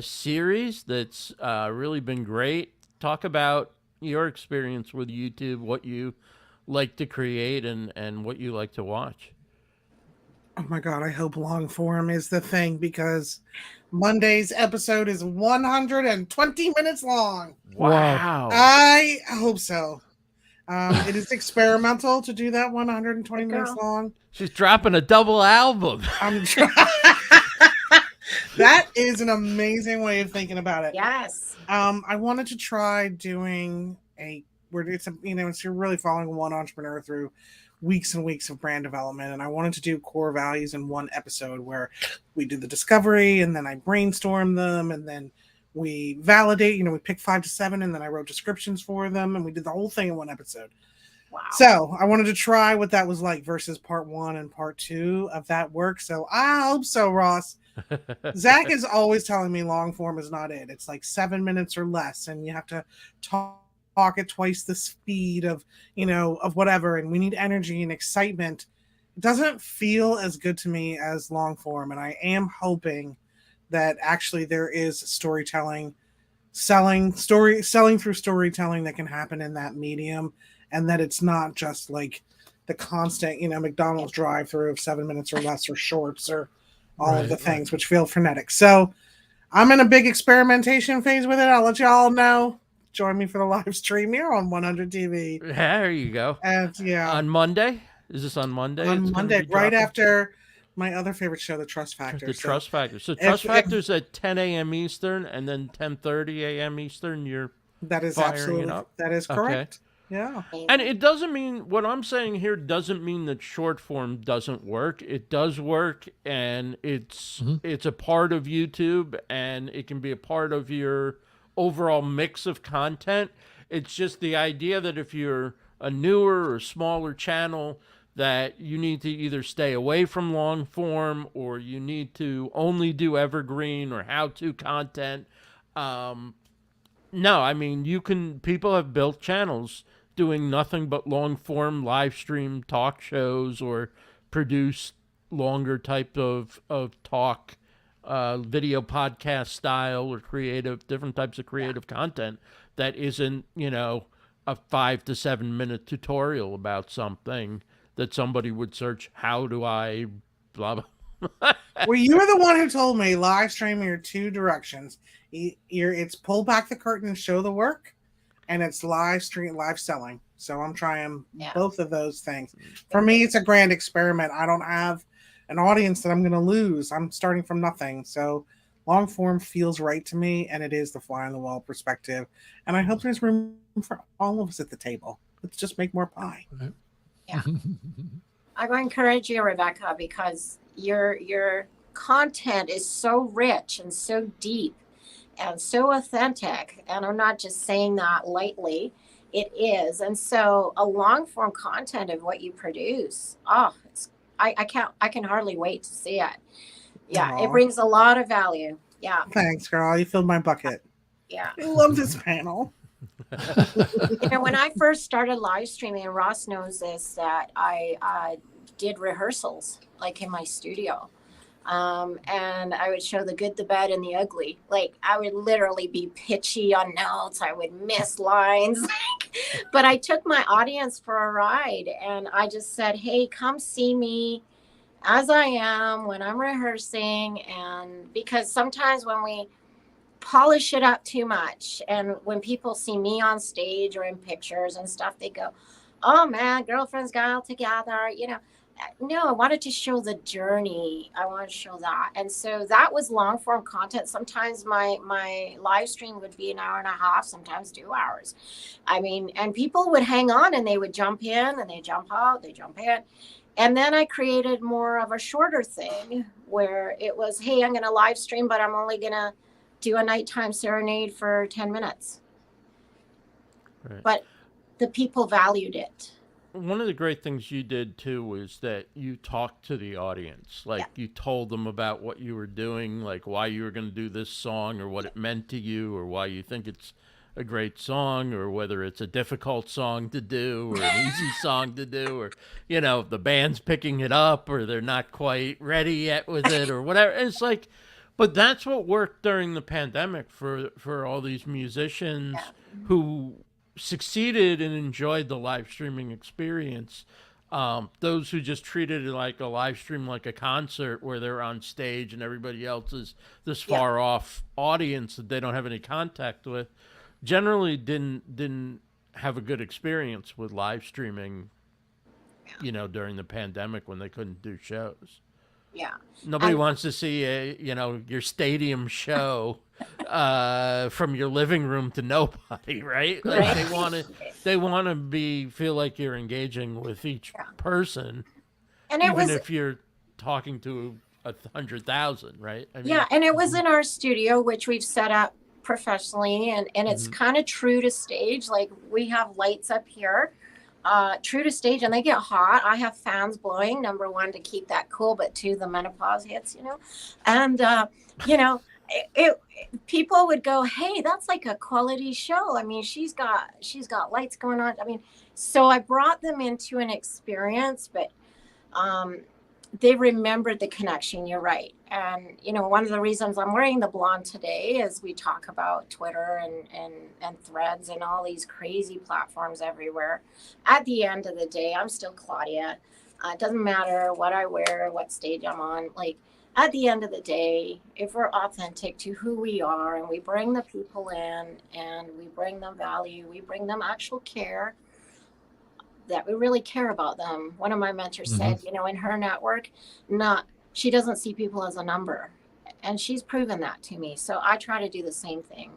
series that's really been great. Talk about your experience with YouTube, what you like to create and what you like to watch. Oh my God, I hope long form is the thing, because Monday's episode is 120 minutes long. Wow. I hope so. It is experimental to do that 120 minutes long. She's dropping a double album. That is an amazing way of thinking about it. Yes. I wanted to try doing it's you're really following one entrepreneur through weeks and weeks of brand development, and I wanted to do core values in one episode where we do the discovery, and then I brainstorm them, and then we validate. We pick 5 to 7, and then I wrote descriptions for them, and we did the whole thing in one episode. Wow. So I wanted to try what that was like versus part 1 and part 2 of that work. So I hope so, Ross. Zach is always telling me long form is not it. It's like 7 minutes or less, and you have to talk at twice the speed of whatever, and we need energy and excitement. It doesn't feel as good to me as long form, and I am hoping that actually there is storytelling, selling through storytelling that can happen in that medium, and that it's not just like the constant McDonald's drive-through of 7 minutes or less, or shorts, or all of the things which feel frenetic. So I'm in a big experimentation phase with it. I'll let you all know. Join me for the live stream here on 100 TV. There you go. And yeah, on Monday. Is this on Monday? On Monday, right after my other favorite show, The Trust Factor. The Trust Factor. So Trust Factor's at 10 a.m. Eastern, and then 10:30 a.m. Eastern. That is firing absolutely it up? That is correct. Okay. Yeah. And it doesn't mean, what I'm saying here doesn't mean that short form doesn't work. It does work, and it's a part of YouTube, and it can be a part of your overall mix of content. It's just the idea that if you're a newer or smaller channel, that you need to either stay away from long form, or you need to only do evergreen or how-to content. No, I mean, people have built channels doing nothing but long form live stream talk shows, or produce longer type of talk video podcast style or different types of creative content that isn't, a 5 to 7 minute tutorial about something that somebody would search, how do I blah, blah. Well, you were the one who told me live streaming are two directions. It's pull back the curtain and show the work, and it's live selling. So I'm trying both of those things. For me, it's a grand experiment. I don't have an audience that I'm going to lose. I'm starting from nothing. So long form feels right to me, and it is the fly on the wall perspective. And I hope there's room for all of us at the table. Let's just make more pie. Yeah. I would encourage you, Rebecca, because your content is so rich and so deep and so authentic. And I'm not just saying that lightly. It is. And so a long form content of what you produce, I can hardly wait to see it. Yeah. Aww. It brings a lot of value. Yeah. Thanks, girl. You filled my bucket. Yeah. I love this panel. When I first started live streaming, and Ross knows this, that I did rehearsals like in my studio. And I would show the good, the bad, and the ugly. Like I would literally be pitchy on notes. I would miss lines. But I took my audience for a ride, and I just said, hey, come see me as I am when I'm rehearsing. And because sometimes when we polish it up too much, and when people see me on stage or in pictures and stuff, they go, oh man, girlfriends got all together, No, I wanted to show the journey. I wanted to show that. And so that was long form content. Sometimes my live stream would be an hour and a half, sometimes 2 hours. And people would hang on, and they would jump in and they jump out, they jump in. And then I created more of a shorter thing where it was, hey, I'm going to live stream, but I'm only going to do a nighttime serenade for 10 minutes. Right. But the people valued it. One of the great things you did too was that you talked to the audience. Like you told them about what you were doing, like why you were going to do this song, or what it meant to you, or why you think it's a great song, or whether it's a difficult song to do or an easy song to do, or if the band's picking it up or they're not quite ready yet with it or whatever. It's like, but that's what worked during the pandemic for all these musicians who succeeded and enjoyed the live streaming experience. Those who just treated it like a live stream, like a concert where they're on stage and everybody else is this far off audience that they don't have any contact with, generally didn't have a good experience with live streaming, during the pandemic when they couldn't do shows. Yeah. Nobody wants to see your stadium show from your living room to nobody, right? Like they want to feel like you're engaging with each person, and even if you're talking to 100,000, right? And it was in our studio, which we've set up professionally, and it's kind of true to stage. Like we have lights up here. True to stage, and they get hot. I have fans blowing, number one, to keep that cool, but two, the menopause hits, and people would go, hey, that's like a quality show. She's got lights going on. So I brought them into an experience, but they remembered the connection. You're right. And, one of the reasons I'm wearing the blonde today is we talk about Twitter and Threads and all these crazy platforms everywhere. At the end of the day, I'm still Claudia. It doesn't matter what I wear, what stage I'm on. Like, at the end of the day, if we're authentic to who we are and we bring the people in and we bring them value, we bring them actual care, that we really care about them. One of my mentors said, in her network, she doesn't see people as a number, and she's proven that to me. So I try to do the same thing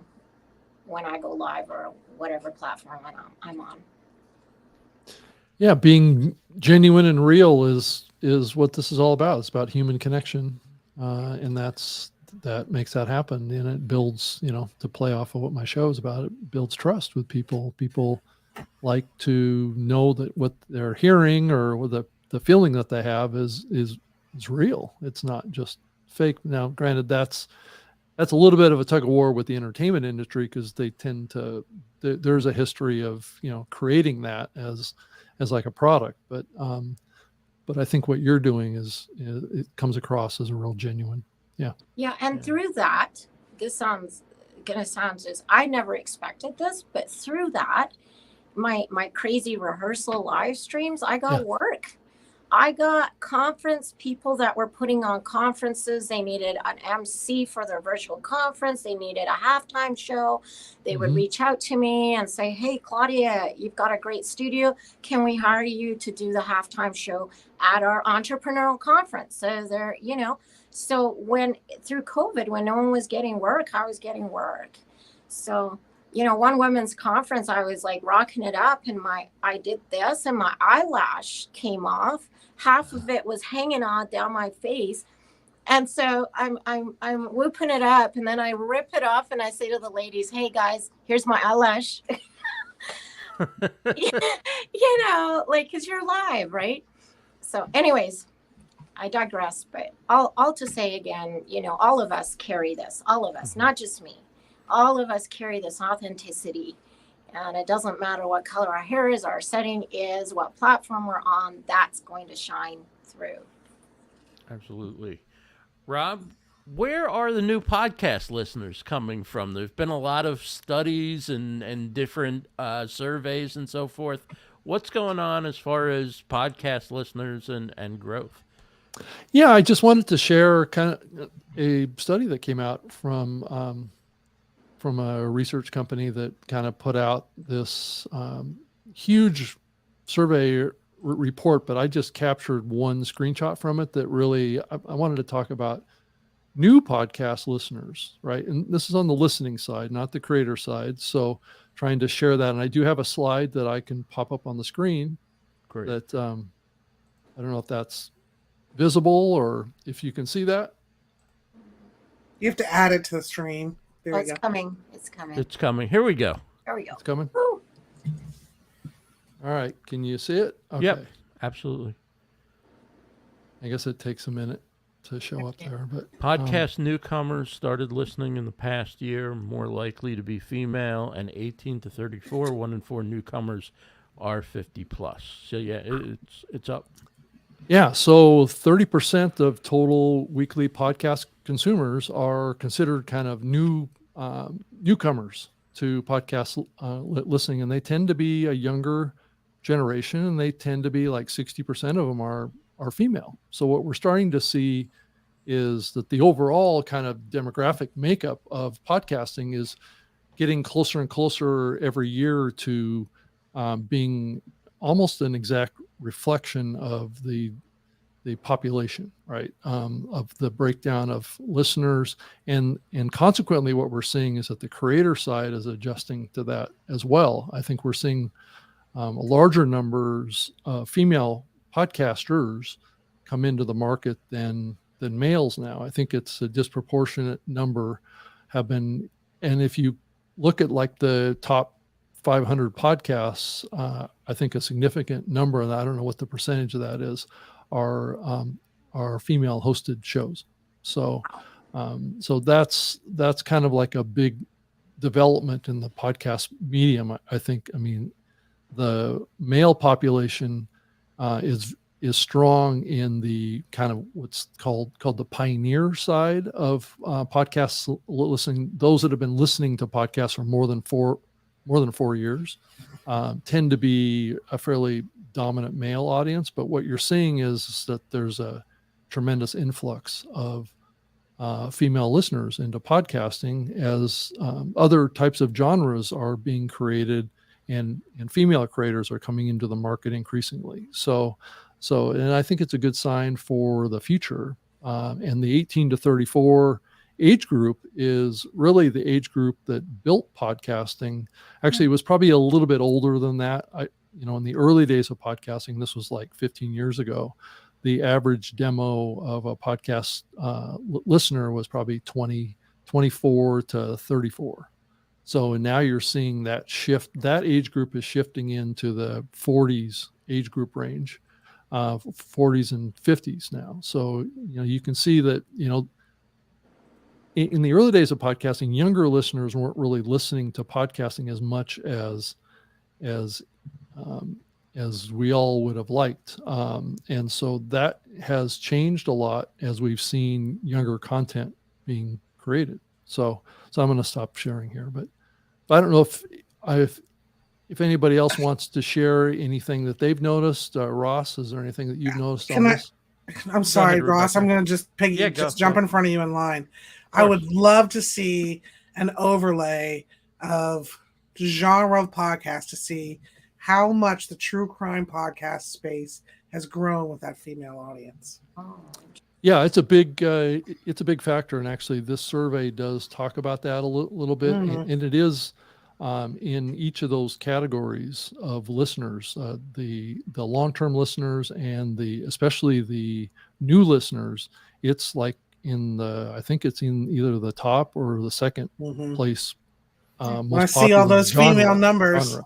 when I go live or whatever platform I'm on. Yeah, being genuine and real is what this is all about. It's about human connection, and that makes that happen, and it builds, to play off of what my show is about. It builds trust with people. People like to know that what they're hearing or the feeling that they have is real. It's not just fake. Now, granted, that's a little bit of a tug of war with the entertainment industry, because they tend to, there's a history of, creating that as like a product. But I think what you're doing is it comes across as a real genuine. Yeah, and Yeah. through that, this gonna sound just, I never expected this, but through that, my crazy rehearsal live streams, I got Yeah. work. I got conference people that were putting on conferences. They needed an MC for their virtual conference. They needed a halftime show. They would Mhm. reach out to me and say, "Hey, Claudia, you've got a great studio. Can we hire you to do the halftime show at our entrepreneurial conference?" So they're, so when through COVID, when no one was getting work, I was getting work. So one women's conference, I was like rocking it up, and I did this, and my eyelash came off. Half of it was hanging on down my face, and so I'm whooping it up, and then I rip it off, and I say to the ladies, "Hey guys, here's my eyelash." Because you're live, right? So, anyways, I digress, but all to say again, all of us carry this, all of us, not just me. All of us carry this authenticity, and it doesn't matter what color our hair is, our setting is, what platform we're on, that's going to shine through. Absolutely. Rob, where are the new podcast listeners coming from? There's been a lot of studies and different surveys and so forth. What's going on as far as podcast listeners and growth? Yeah, I just wanted to share kind of a study that came out from a research company that kind of put out this huge survey report, but I just captured one screenshot from it that really, I wanted to talk about new podcast listeners, right? And this is on the listening side, not the creator side. So trying to share that. And I do have a slide that I can pop up on the screen. Great. That I don't know if that's visible or if you can see that. You have to add it to the stream. There we It's go. coming. It's coming. It's coming. Here we go. There we go. It's coming. Woo. All right. Can you see it? Okay. Yep. Absolutely. I guess it takes a minute to show up there, but Podcast newcomers started listening in the past year, more likely to be female, and 18 to 34. 1 in 4 newcomers are 50 plus. So yeah, it's up. yeah. So 30% of total weekly podcast consumers are considered kind of newcomers to podcast listening, and they tend to be a younger generation, and they tend to be like 60% of them are female. So what we're starting to see is that the overall kind of demographic makeup of podcasting is getting closer and closer every year to being almost an exact reflection of the population, right? Of the breakdown of listeners, and consequently, what we're seeing is that the creator side is adjusting to that as well. I think we're seeing larger numbers of female podcasters come into the market than males now. I think it's a disproportionate number have been, and if you look at like the top 500 podcasts, I think a significant number, and I don't know what the percentage of that is, are female hosted shows. So that's kind of like a big development in the podcast medium. I think, I mean, the male population is strong in the kind of what's called the pioneer side of podcasts listening. Those that have been listening to podcasts for more than 4 years tend to be a fairly dominant male audience. But what you're seeing is that there's a tremendous influx of female listeners into podcasting as other types of genres are being created, and female creators are coming into the market increasingly. So, and I think it's a good sign for the future. And the 18 to 34 age group is really the age group that built podcasting. Actually, it was probably a little bit older than that. In the early days of podcasting, this was like 15 years ago, the average demo of a podcast listener was probably 24 to 34. So now you're seeing that shift. That age group is shifting into the 40s age group range, 40s and 50s now. So, you can see that, in the early days of podcasting, younger listeners weren't really listening to podcasting as much as as we all would have liked. And so that has changed a lot as we've seen younger content being created. So I'm going to stop sharing here, but I don't know if anybody else wants to share anything that they've noticed. Ross, is there anything that you've noticed on this? I'm sorry, ahead, Ross. Rebecca. I'm going to just jump in front of you in line. I would love to see an overlay of genre of podcasts to see how much the true crime podcast space has grown with that female audience. Yeah, it's a big factor, and actually, this survey does talk about that a little bit, and it is in each of those categories of listeners, the long-term listeners and especially the new listeners. It's like I think it's in either the top or the second place. When I see all those female numbers.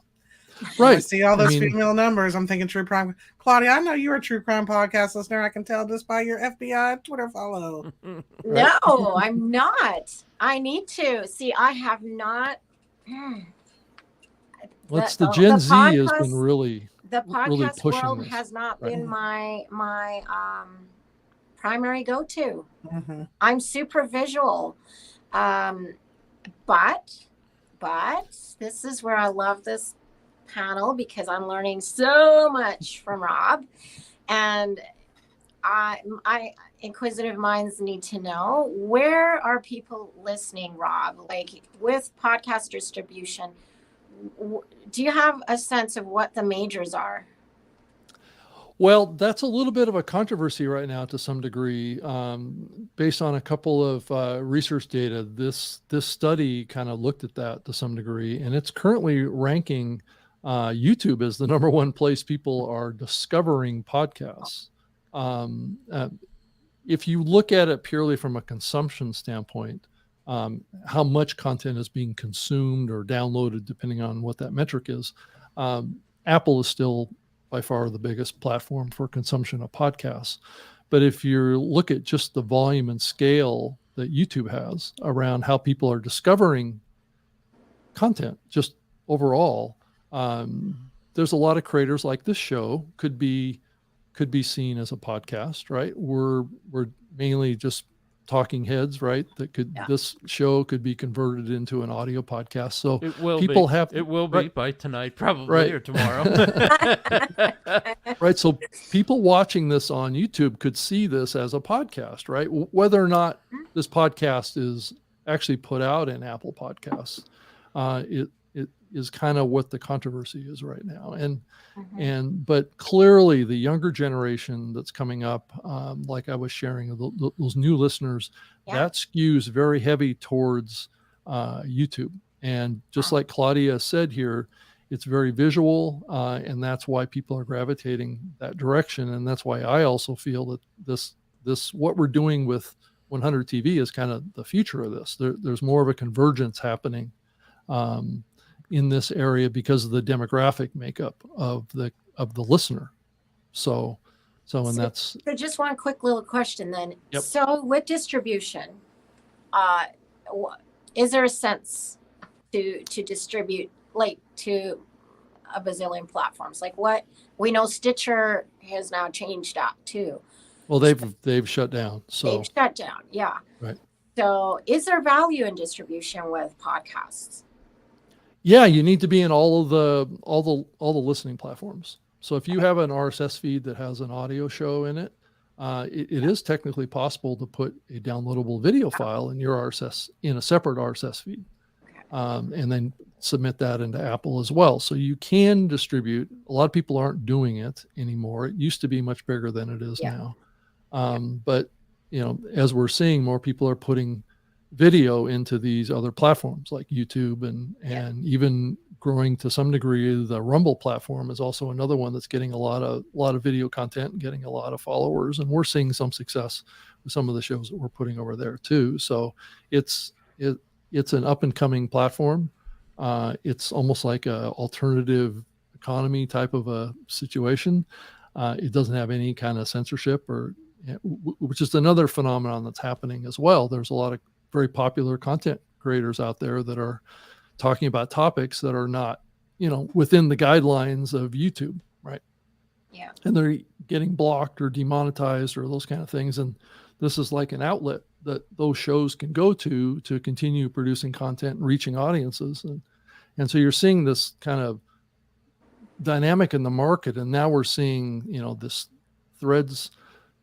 Right. I see all those female numbers. I'm thinking true crime. Claudia, I know you're a true crime podcast listener. I can tell just by your FBI Twitter follow. No, I'm not. I need to. See, I have not. The Gen Z has been really the podcast really pushing world this. has not been my primary go-to. Mm-hmm. I'm super visual, but this is where I love this panel because I'm learning so much from Rob, and I inquisitive minds need to know, where are people listening, Rob? Like with podcast distribution, do you have a sense of what the majors are? Well, that's a little bit of a controversy right now to some degree, based on a couple of research data. This study kind of looked at that to some degree, and it's currently ranking YouTube as the number one place people are discovering podcasts. If you look at it purely from a consumption standpoint, how much content is being consumed or downloaded, depending on what that metric is, Apple is still by far the biggest platform for consumption of podcasts. But if you look at just the volume and scale that YouTube has around how people are discovering content, just overall, there's a lot of creators like this show could be seen as a podcast, right? We're mainly just talking heads, right? This show could be converted into an audio podcast. So it will be by tonight, probably, or tomorrow. Right. So people watching this on YouTube could see this as a podcast, right? Whether or not this podcast is actually put out in Apple Podcasts, it is kind of what the controversy is right now. But clearly the younger generation that's coming up, like I was sharing, those new listeners, that skews very heavy towards YouTube. And just like Claudia said here, it's very visual, and that's why people are gravitating that direction. And that's why I also feel that this what we're doing with 100 TV is kind of the future of this. There's more of a convergence happening in this area because of the demographic makeup of the listener. So just one quick little question then. Yep. So with distribution, is there a sense to distribute like to a bazillion platforms? Like what we know, Stitcher has now changed up too. Well, they've shut down. So they've shut down. Yeah. Right. So is there value in distribution with podcasts? Yeah, you need to be in all the listening platforms. So if you have an RSS feed that has an audio show in it, it is technically possible to put a downloadable video file in your RSS in a separate RSS feed, and then submit that into Apple as well. So you can distribute. A lot of people aren't doing it anymore. It used to be much bigger than it is now. But as we're seeing, more people are putting video into these other platforms like YouTube and even growing to some degree. The Rumble platform is also another one that's getting a lot of video content and getting a lot of followers, and we're seeing some success with some of the shows that we're putting over there too. So it's an up and coming platform. It's almost like a alternative economy type of a situation. It doesn't have any kind of censorship, which is another phenomenon that's happening as well. There's a lot of very popular content creators out there that are talking about topics that are not, within the guidelines of YouTube, right? Yeah. and they're getting blocked or demonetized or those kind of things. And this is like an outlet that those shows can go to continue producing content and reaching audiences. And so you're seeing this kind of dynamic in the market. And now we're seeing, this Threads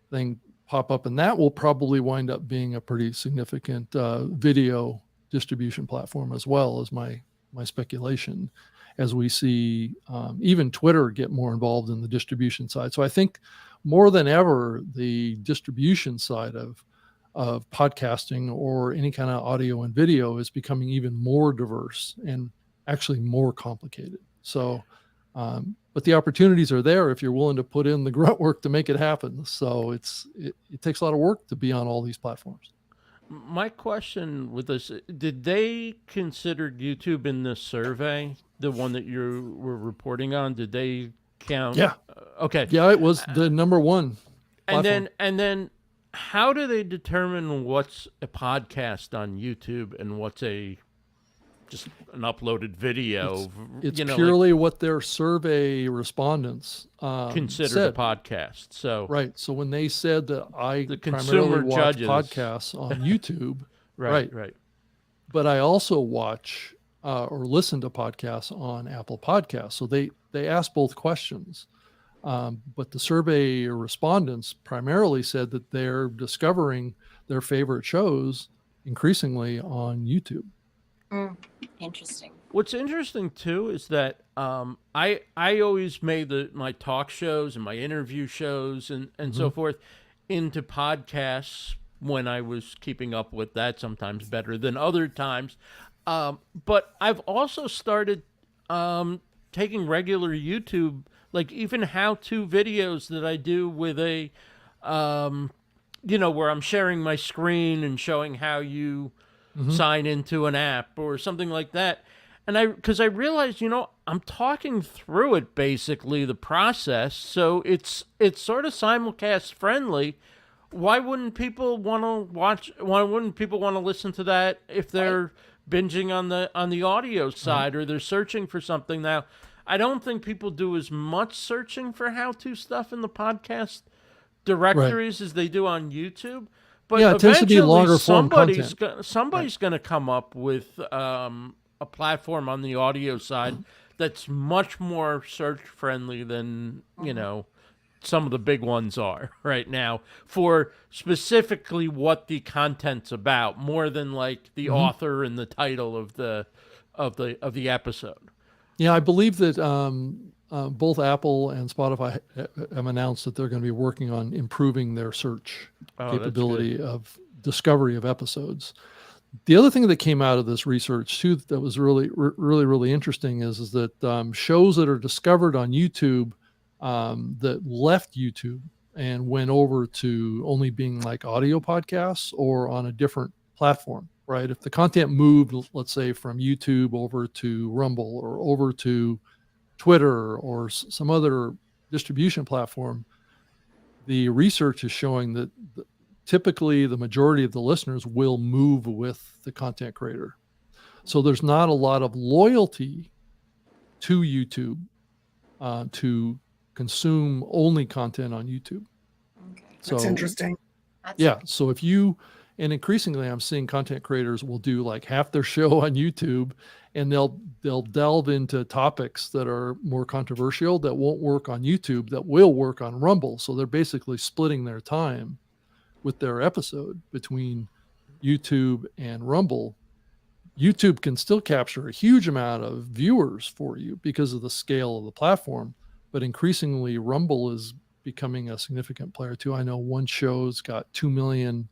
thing pop up, and that will probably wind up being a pretty significant video distribution platform as well, as my speculation, as we see even Twitter get more involved in the distribution side. So I think more than ever, the distribution side of podcasting or any kind of audio and video is becoming even more diverse and actually more complicated. So, but the opportunities are there if you're willing to put in the grunt work to make it happen. So it takes a lot of work to be on all these platforms. My question with this, did they consider YouTube in this survey, the one that you were reporting on? Did they count? Yeah. Okay. Yeah, it was the number one platform. And then how do they determine what's a podcast on YouTube and what's just an uploaded video? It's purely what their survey respondents consider said. a podcast. So right. So when they said that the primarily consumer watch judges podcasts on YouTube, right. but I also watch or listen to podcasts on Apple Podcasts. So they asked both questions. But the survey respondents primarily said that they're discovering their favorite shows increasingly on YouTube. Interesting. What's interesting too is that I always made my talk shows and my interview shows and so forth into podcasts when I was keeping up with that, sometimes better than other times. But I've also started taking regular YouTube, like even how-to videos that I do with a, where I'm sharing my screen and showing how you sign into an app or something like that. And because I realized, I'm talking through it, basically the process. So it's sort of simulcast friendly. Why wouldn't people want to watch? Why wouldn't people want to listen to that if they're binging on the audio side or they're searching for something? Now, I don't think people do as much searching for how-to stuff in the podcast directories as they do on YouTube. But yeah, it tends to be longer form content. Somebody's going to come up with a platform on the audio side that's much more search friendly than some of the big ones are right now for specifically what the content's about, more than like the author and the title of the episode. Yeah, I believe that both Apple and Spotify have announced that they're going to be working on improving their search capability of discovery of episodes. The other thing that came out of this research too that was really, really, really interesting is that shows that are discovered on YouTube that left YouTube and went over to only being like audio podcasts or on a different platform. Right. If the content moved, let's say, from YouTube over to Rumble or over to Twitter or some other distribution platform, the research is showing that typically the majority of the listeners will move with the content creator. So there's not a lot of loyalty to YouTube to consume only content on YouTube. Okay. That's interesting. So if you... And increasingly, I'm seeing content creators will do like half their show on YouTube, and they'll delve into topics that are more controversial that won't work on YouTube, that will work on Rumble. So they're basically splitting their time with their episode between YouTube and Rumble. YouTube can still capture a huge amount of viewers for you because of the scale of the platform, but increasingly Rumble is becoming a significant player too. I know one show's got 2 million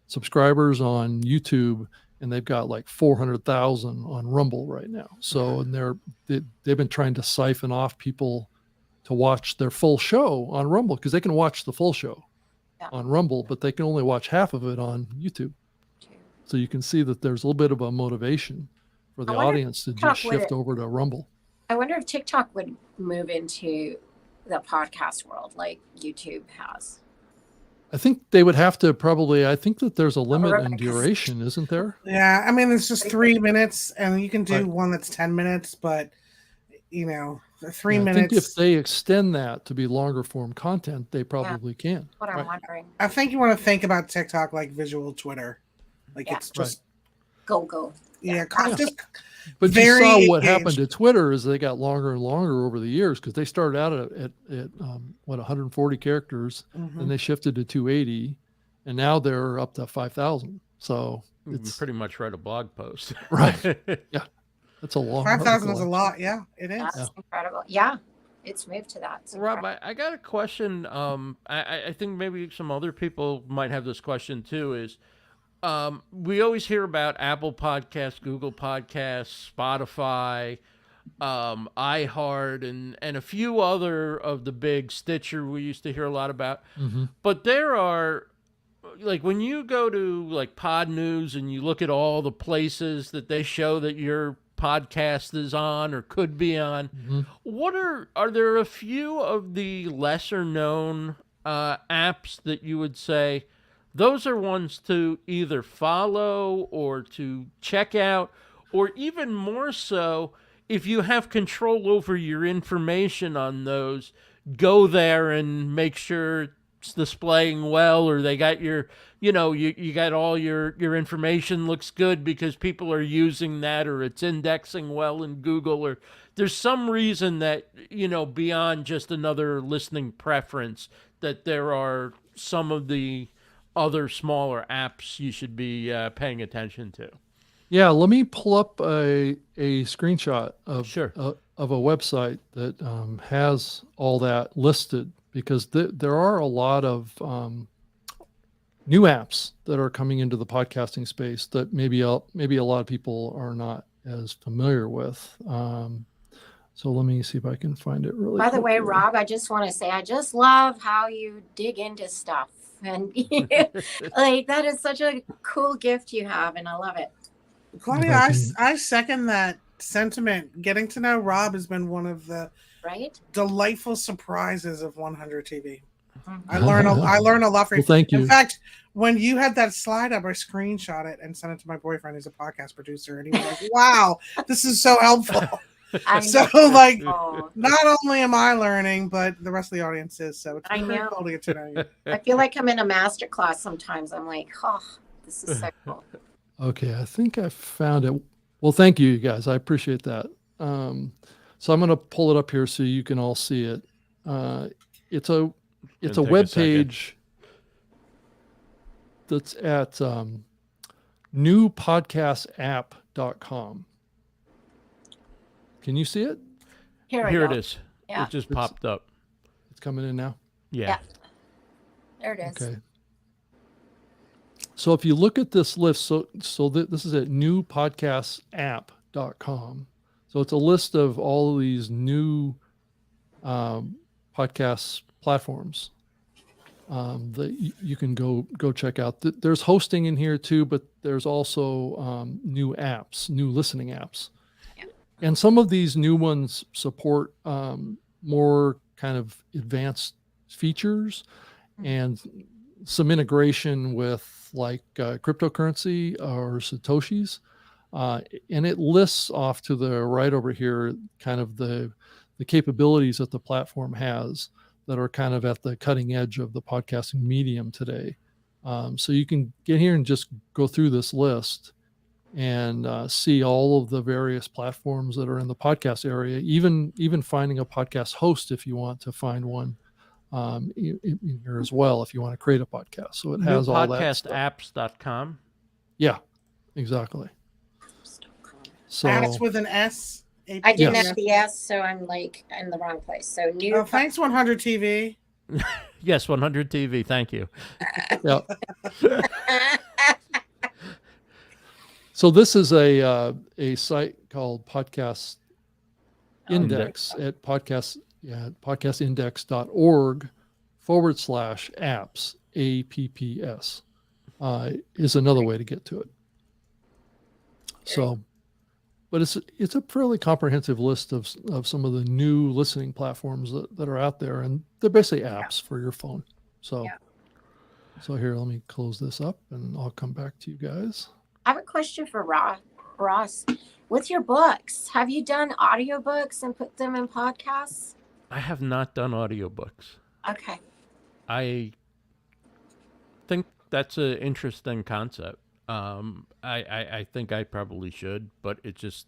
subscribers on YouTube, and they've got like 400,000 on Rumble right now. So, and they've been trying to siphon off people to watch their full show on Rumble, because they can watch the full show on Rumble, but they can only watch half of it on YouTube. So you can see that there's a little bit of a motivation for the audience to just shift over to Rumble. I wonder if TikTok would move into the podcast world like YouTube has. I think they would have to I think that there's a limit in duration, isn't there? Yeah, I mean, it's just 3 minutes, and you can do one that's 10 minutes, but 3 I minutes. think if they extend that to be longer form content, they probably can. What I'm wondering. I think you want to think about TikTok like visual Twitter. Like it's just go. just But you very saw what engaged. happened to Twitter is they got longer and longer over the years because they started out at 140 characters and they shifted to 280 and now they're up to 5,000. So You can pretty much write a blog post. right. Yeah. That's a long 5,000 is a lot. Yeah, it is. That's incredible. Yeah, it's moved to that. It's Rob, I got a question. I think maybe some other people might have this question too. Is we always hear about Apple Podcasts, Google Podcasts, Spotify, iHeart, and a few other of the big, Stitcher we used to hear a lot about. But there are, like, when you go to like Pod News and you look at all the places that they show that your podcast is on or could be on, what are there a few of the lesser known apps that you would say those are ones to either follow or to check out, or even more so, if you have control over your information on those, go there and make sure it's displaying well, or they got your, you got all your information looks good because people are using that, or it's indexing well in Google, or there's some reason that, beyond just another listening preference, that there are some of the other smaller apps you should be paying attention to. Yeah, let me pull up a screenshot of a website that has all that listed, because there are a lot of new apps that are coming into the podcasting space that maybe a lot of people are not as familiar with. So let me see if I can find it really. By the way, quickly. Rob, I just want to say I just love how you dig into stuff, and like that is such a cool gift you have, and I love it. Claudia, I second that sentiment. Getting to know Rob has been one of the delightful surprises of 100 TV. I learn a lot from you. Well, thank you. In fact, when you had that slide up, I screenshot it and sent it to my boyfriend, who's a podcast producer, and he was like, "Wow, this is so helpful." So, like, not only am I learning, but the rest of the audience is. So it's pretty cool to get to know you. I feel like I'm in a master class sometimes. I'm like, oh, this is so cool. Okay, I think I found it. Well, thank you guys. I appreciate that. So I'm going to pull it up here so you can all see it. It's a web page that's at newpodcastapp.com. Can you see it? Here it is. Yeah. It just popped up. It's coming in now? Yeah. There it is. Okay. So if you look at this list, this is at newpodcastapp.com. So it's a list of all of these new podcast platforms that you can go check out. There's hosting in here too, but there's also new apps, new listening apps. And some of these new ones support more kind of advanced features and some integration with like cryptocurrency or Satoshis. And it lists off to the right over here kind of the capabilities that the platform has that are kind of at the cutting edge of the podcasting medium today. So you can get here and just go through this list and see all of the various platforms that are in the podcast area, even finding a podcast host if you want to find one in here as well, if you want to create a podcast. So it has all that stuff. Podcastapps.com. Yeah, exactly. So Apps with an S. I didn't have the S, so I'm like in the wrong place. So new. Oh, thanks, 100 TV. Yes, 100 TV. Thank you. Yeah. So this is a site called Podcast Index at podcastindex.org/apps, APPS, is another way to get to it. So, but it's a fairly comprehensive list of some of the new listening platforms that are out there, and they're basically apps for your phone. So, so here, let me close this up and I'll come back to you guys. I have a question for Rob. Ross, with your books, have you done audiobooks and put them in podcasts? I have not done audiobooks. Okay. I think that's an interesting concept. I think I probably should, but it just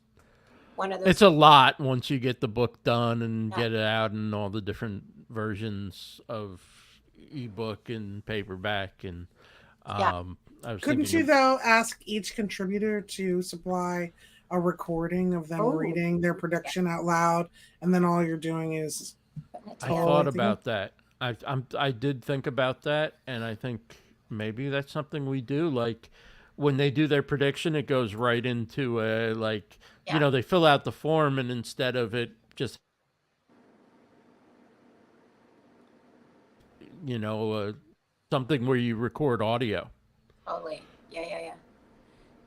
One of those. it's a lot once you get the book done and Yeah. get it out and all the different versions of ebook and paperback and Yeah. I was Couldn't thinking you though ask each contributor to supply a recording of them Oh. reading their prediction out loud, and then all you're doing is Putting it I together. thought I think- about that. I did think about that, and I think maybe that's something we do. Like when they do their prediction, it goes right into a like Yeah. you know, they fill out the form, and instead of it just something where you record audio. Totally.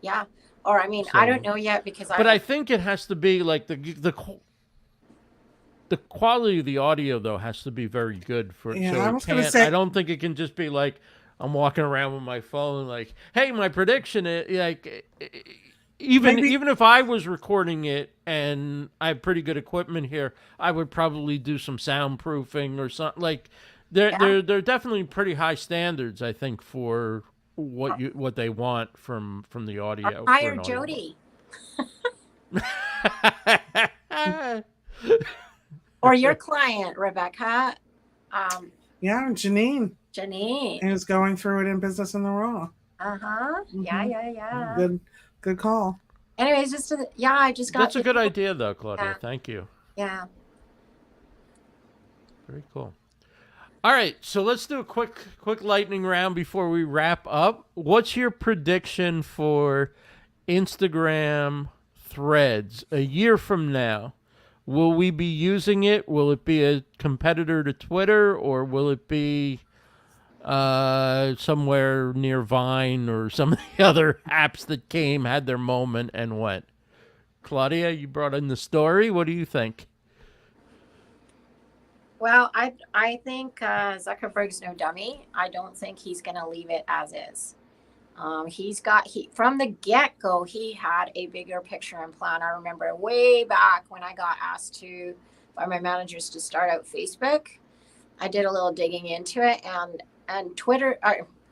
Yeah. Or I mean, I don't So- know yet because But I think it has to be like the quality of the audio though has to be very good for it. Yeah, So I it was gonna can't, say- I don't think it can just be like I'm walking around with my phone like, hey, my prediction is like even Maybe- even if I was recording it and I have pretty good equipment here, I would probably do some soundproofing or something. Like they're definitely pretty high standards, I think, for what they want from the audio. for hire an Jody audiobook. or your client, Rebecca, yeah, Janine Janine. is going through it in Business in the Raw. Yeah. Good call. Anyways, I just got. That's a good idea, though, Claudia. Yeah. Thank you. Yeah. Very cool. All right, so let's do a quick lightning round before we wrap up. What's your prediction for Instagram Threads a year from now? Will we be using it? Will it be a competitor to Twitter, or will it be somewhere near Vine or some of the other apps that had their moment and went? Claudia, you brought in the story. What do you think? Well, I think Zuckerberg's no dummy. I don't think he's going to leave it as is. From the get-go, he had a bigger picture and plan. I remember way back when I got asked by my managers to start out Facebook, I did a little digging into it, and Twitter,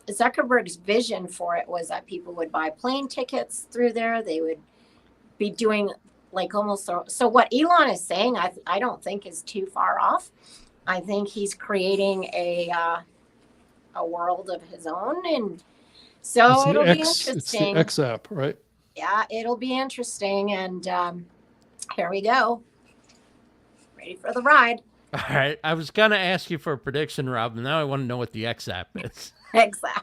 Zuckerberg's vision for it was that people would buy plane tickets through there. They would be doing like almost so what Elon is saying, I don't think is too far off. I think he's creating a world of his own, and so it'll be interesting. It's the X app, right? Yeah, it'll be interesting, and here we go. Ready for the ride. All right. I was going to ask you for a prediction, Rob, and now I want to know what the X app is. Exactly.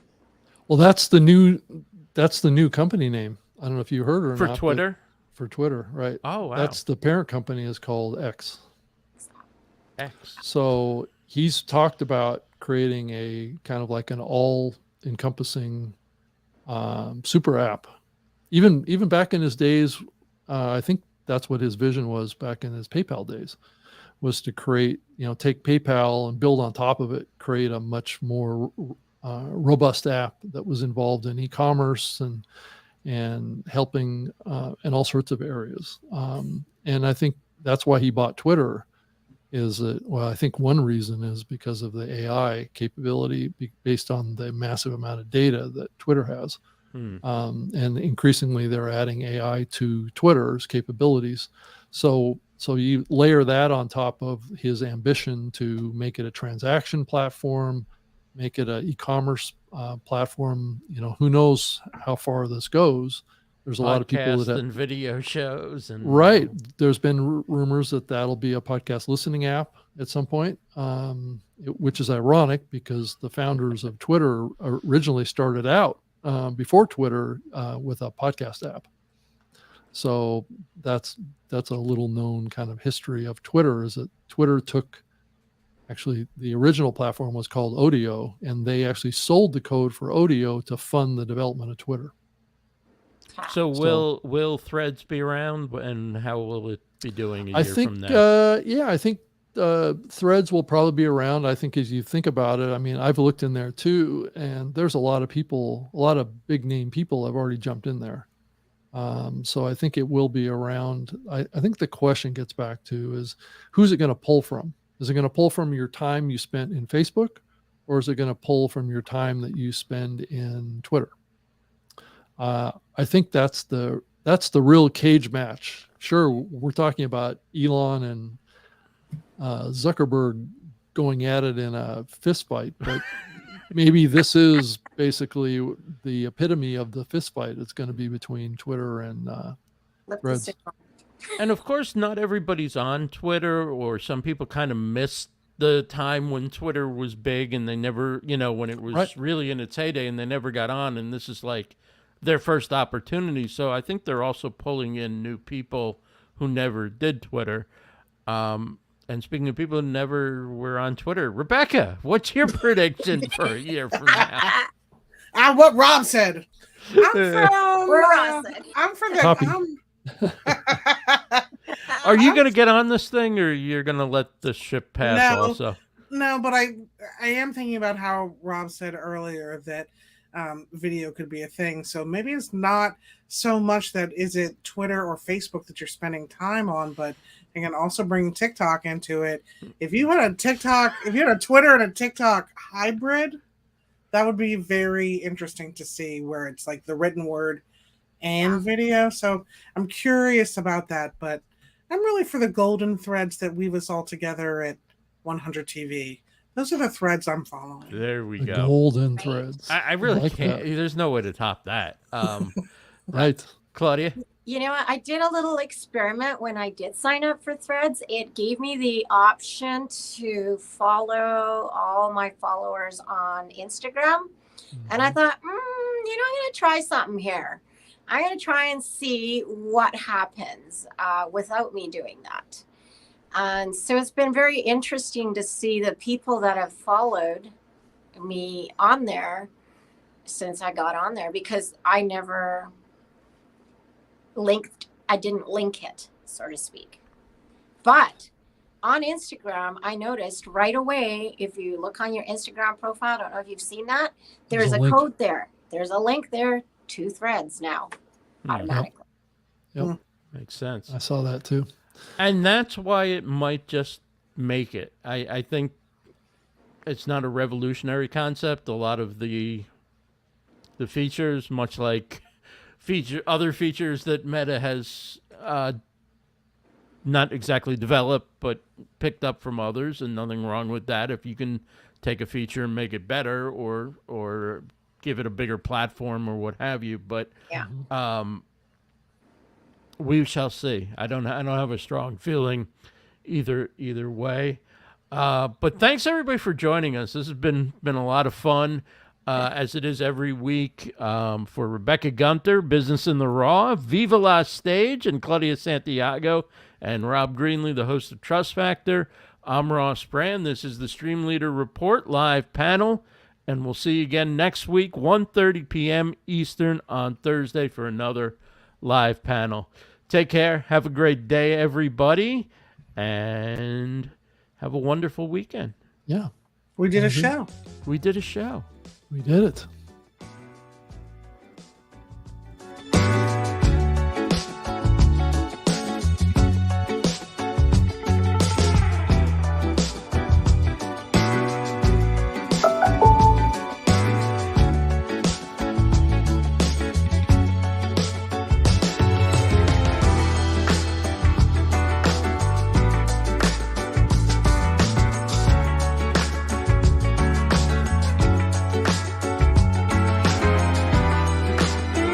Well, that's the new company name. I don't know if you heard or For not. but Twitter? For Twitter, right? Oh, wow. That's the parent company is called X. X. So he's talked about creating a kind of like an all-encompassing super app. Even back in his days, I think that's what his vision was back in his PayPal days, was to create, take PayPal and build on top of it, create a much more robust app that was involved in e-commerce and helping in all sorts of areas. And I think that's why he bought Twitter. I think one reason is because of the AI capability based on the massive amount of data that Twitter has. And increasingly they're adding AI to Twitter's capabilities. So you layer that on top of his ambition to make it a transaction platform, make it an e-commerce platform. Who knows how far this goes. There's a lot of people that have and video shows and right. There's been rumors that that'll be a podcast listening app at some point, which is ironic because the founders of Twitter originally started out before Twitter with a podcast app. So that's a little known kind of history of Twitter, is that Twitter actually the original platform was called Odeo, and they actually sold the code for Odeo to fund the development of Twitter. So will Threads be around, and how will it be doing a year from now? I think Threads will probably be around. I think as you think about it, I mean, I've looked in there too, and there's a lot of people, a lot of big name people have already jumped in there. So I think it will be around. I think the question gets back to is who's it going to pull from? Is it going to pull from your time you spent in Facebook, or is it going to pull from your time that you spend in Twitter? I think that's the real cage match. Sure, we're talking about Elon and Zuckerberg going at it in a fist fight, but maybe this is basically the epitome of the fist fight. It's going to be between Twitter and Threads. And of course, not everybody's on Twitter, or some people kind of missed the time when Twitter was big and they never, when it was really in its heyday, and they never got on. And this is like their first opportunity. So I think they're also pulling in new people who never did Twitter. And speaking of people who never were on Twitter, Rebecca, what's your prediction for a year from now? What Rob said. I'm from Copy. Are you going to get on this thing, or you're going to let the ship pass also? No, but I am thinking about how Rob said earlier that video could be a thing. So maybe it's not so much that is it Twitter or Facebook that you're spending time on, but you can also bring TikTok into it. If you had a Twitter and a TikTok hybrid, that would be very interesting to see, where it's like the written word and video. So I'm curious about that, but I'm really for the golden threads that weave us all together at 100 TV. Those are the threads I'm following. There we The go. golden threads. I really like can't. that. There's no way to top that. Right. Claudia? You know what? I did a little experiment when I did sign up for Threads. It gave me the option to follow all my followers on Instagram. And I thought, I'm going to try something here. I'm going to try and see what happens without me doing that. And so it's been very interesting to see the people that have followed me on there since I got on there, because I didn't link it, so to speak. But on Instagram, I noticed right away, if you look on your Instagram profile, I don't know if you've seen that, there's a code there. There's a link there to Threads now, automatically. Yep. Makes sense. I saw that too. And that's why it might just make it. I think it's not a revolutionary concept. A lot of the features, much like other features that Meta has not exactly developed, but picked up from others, and nothing wrong with that. If you can take a feature and make it better, or give it a bigger platform, or what have you. But we shall see. I don't have a strong feeling either way. But thanks everybody for joining us. This has been a lot of fun, as it is every week. For Rebecca Gunter, Business in the Raw, Viva La Stage, and Claudia Santiago, and Rob Greenlee, the host of Trust Factor, I'm Ross Brand. This is the StreamLeader Report Live Panel, and we'll see you again next week, 1:30 p.m. Eastern on Thursday, for another live panel. Take care. Have a great day, everybody, and have a wonderful weekend. Yeah. We did a show. We did a show. We did it.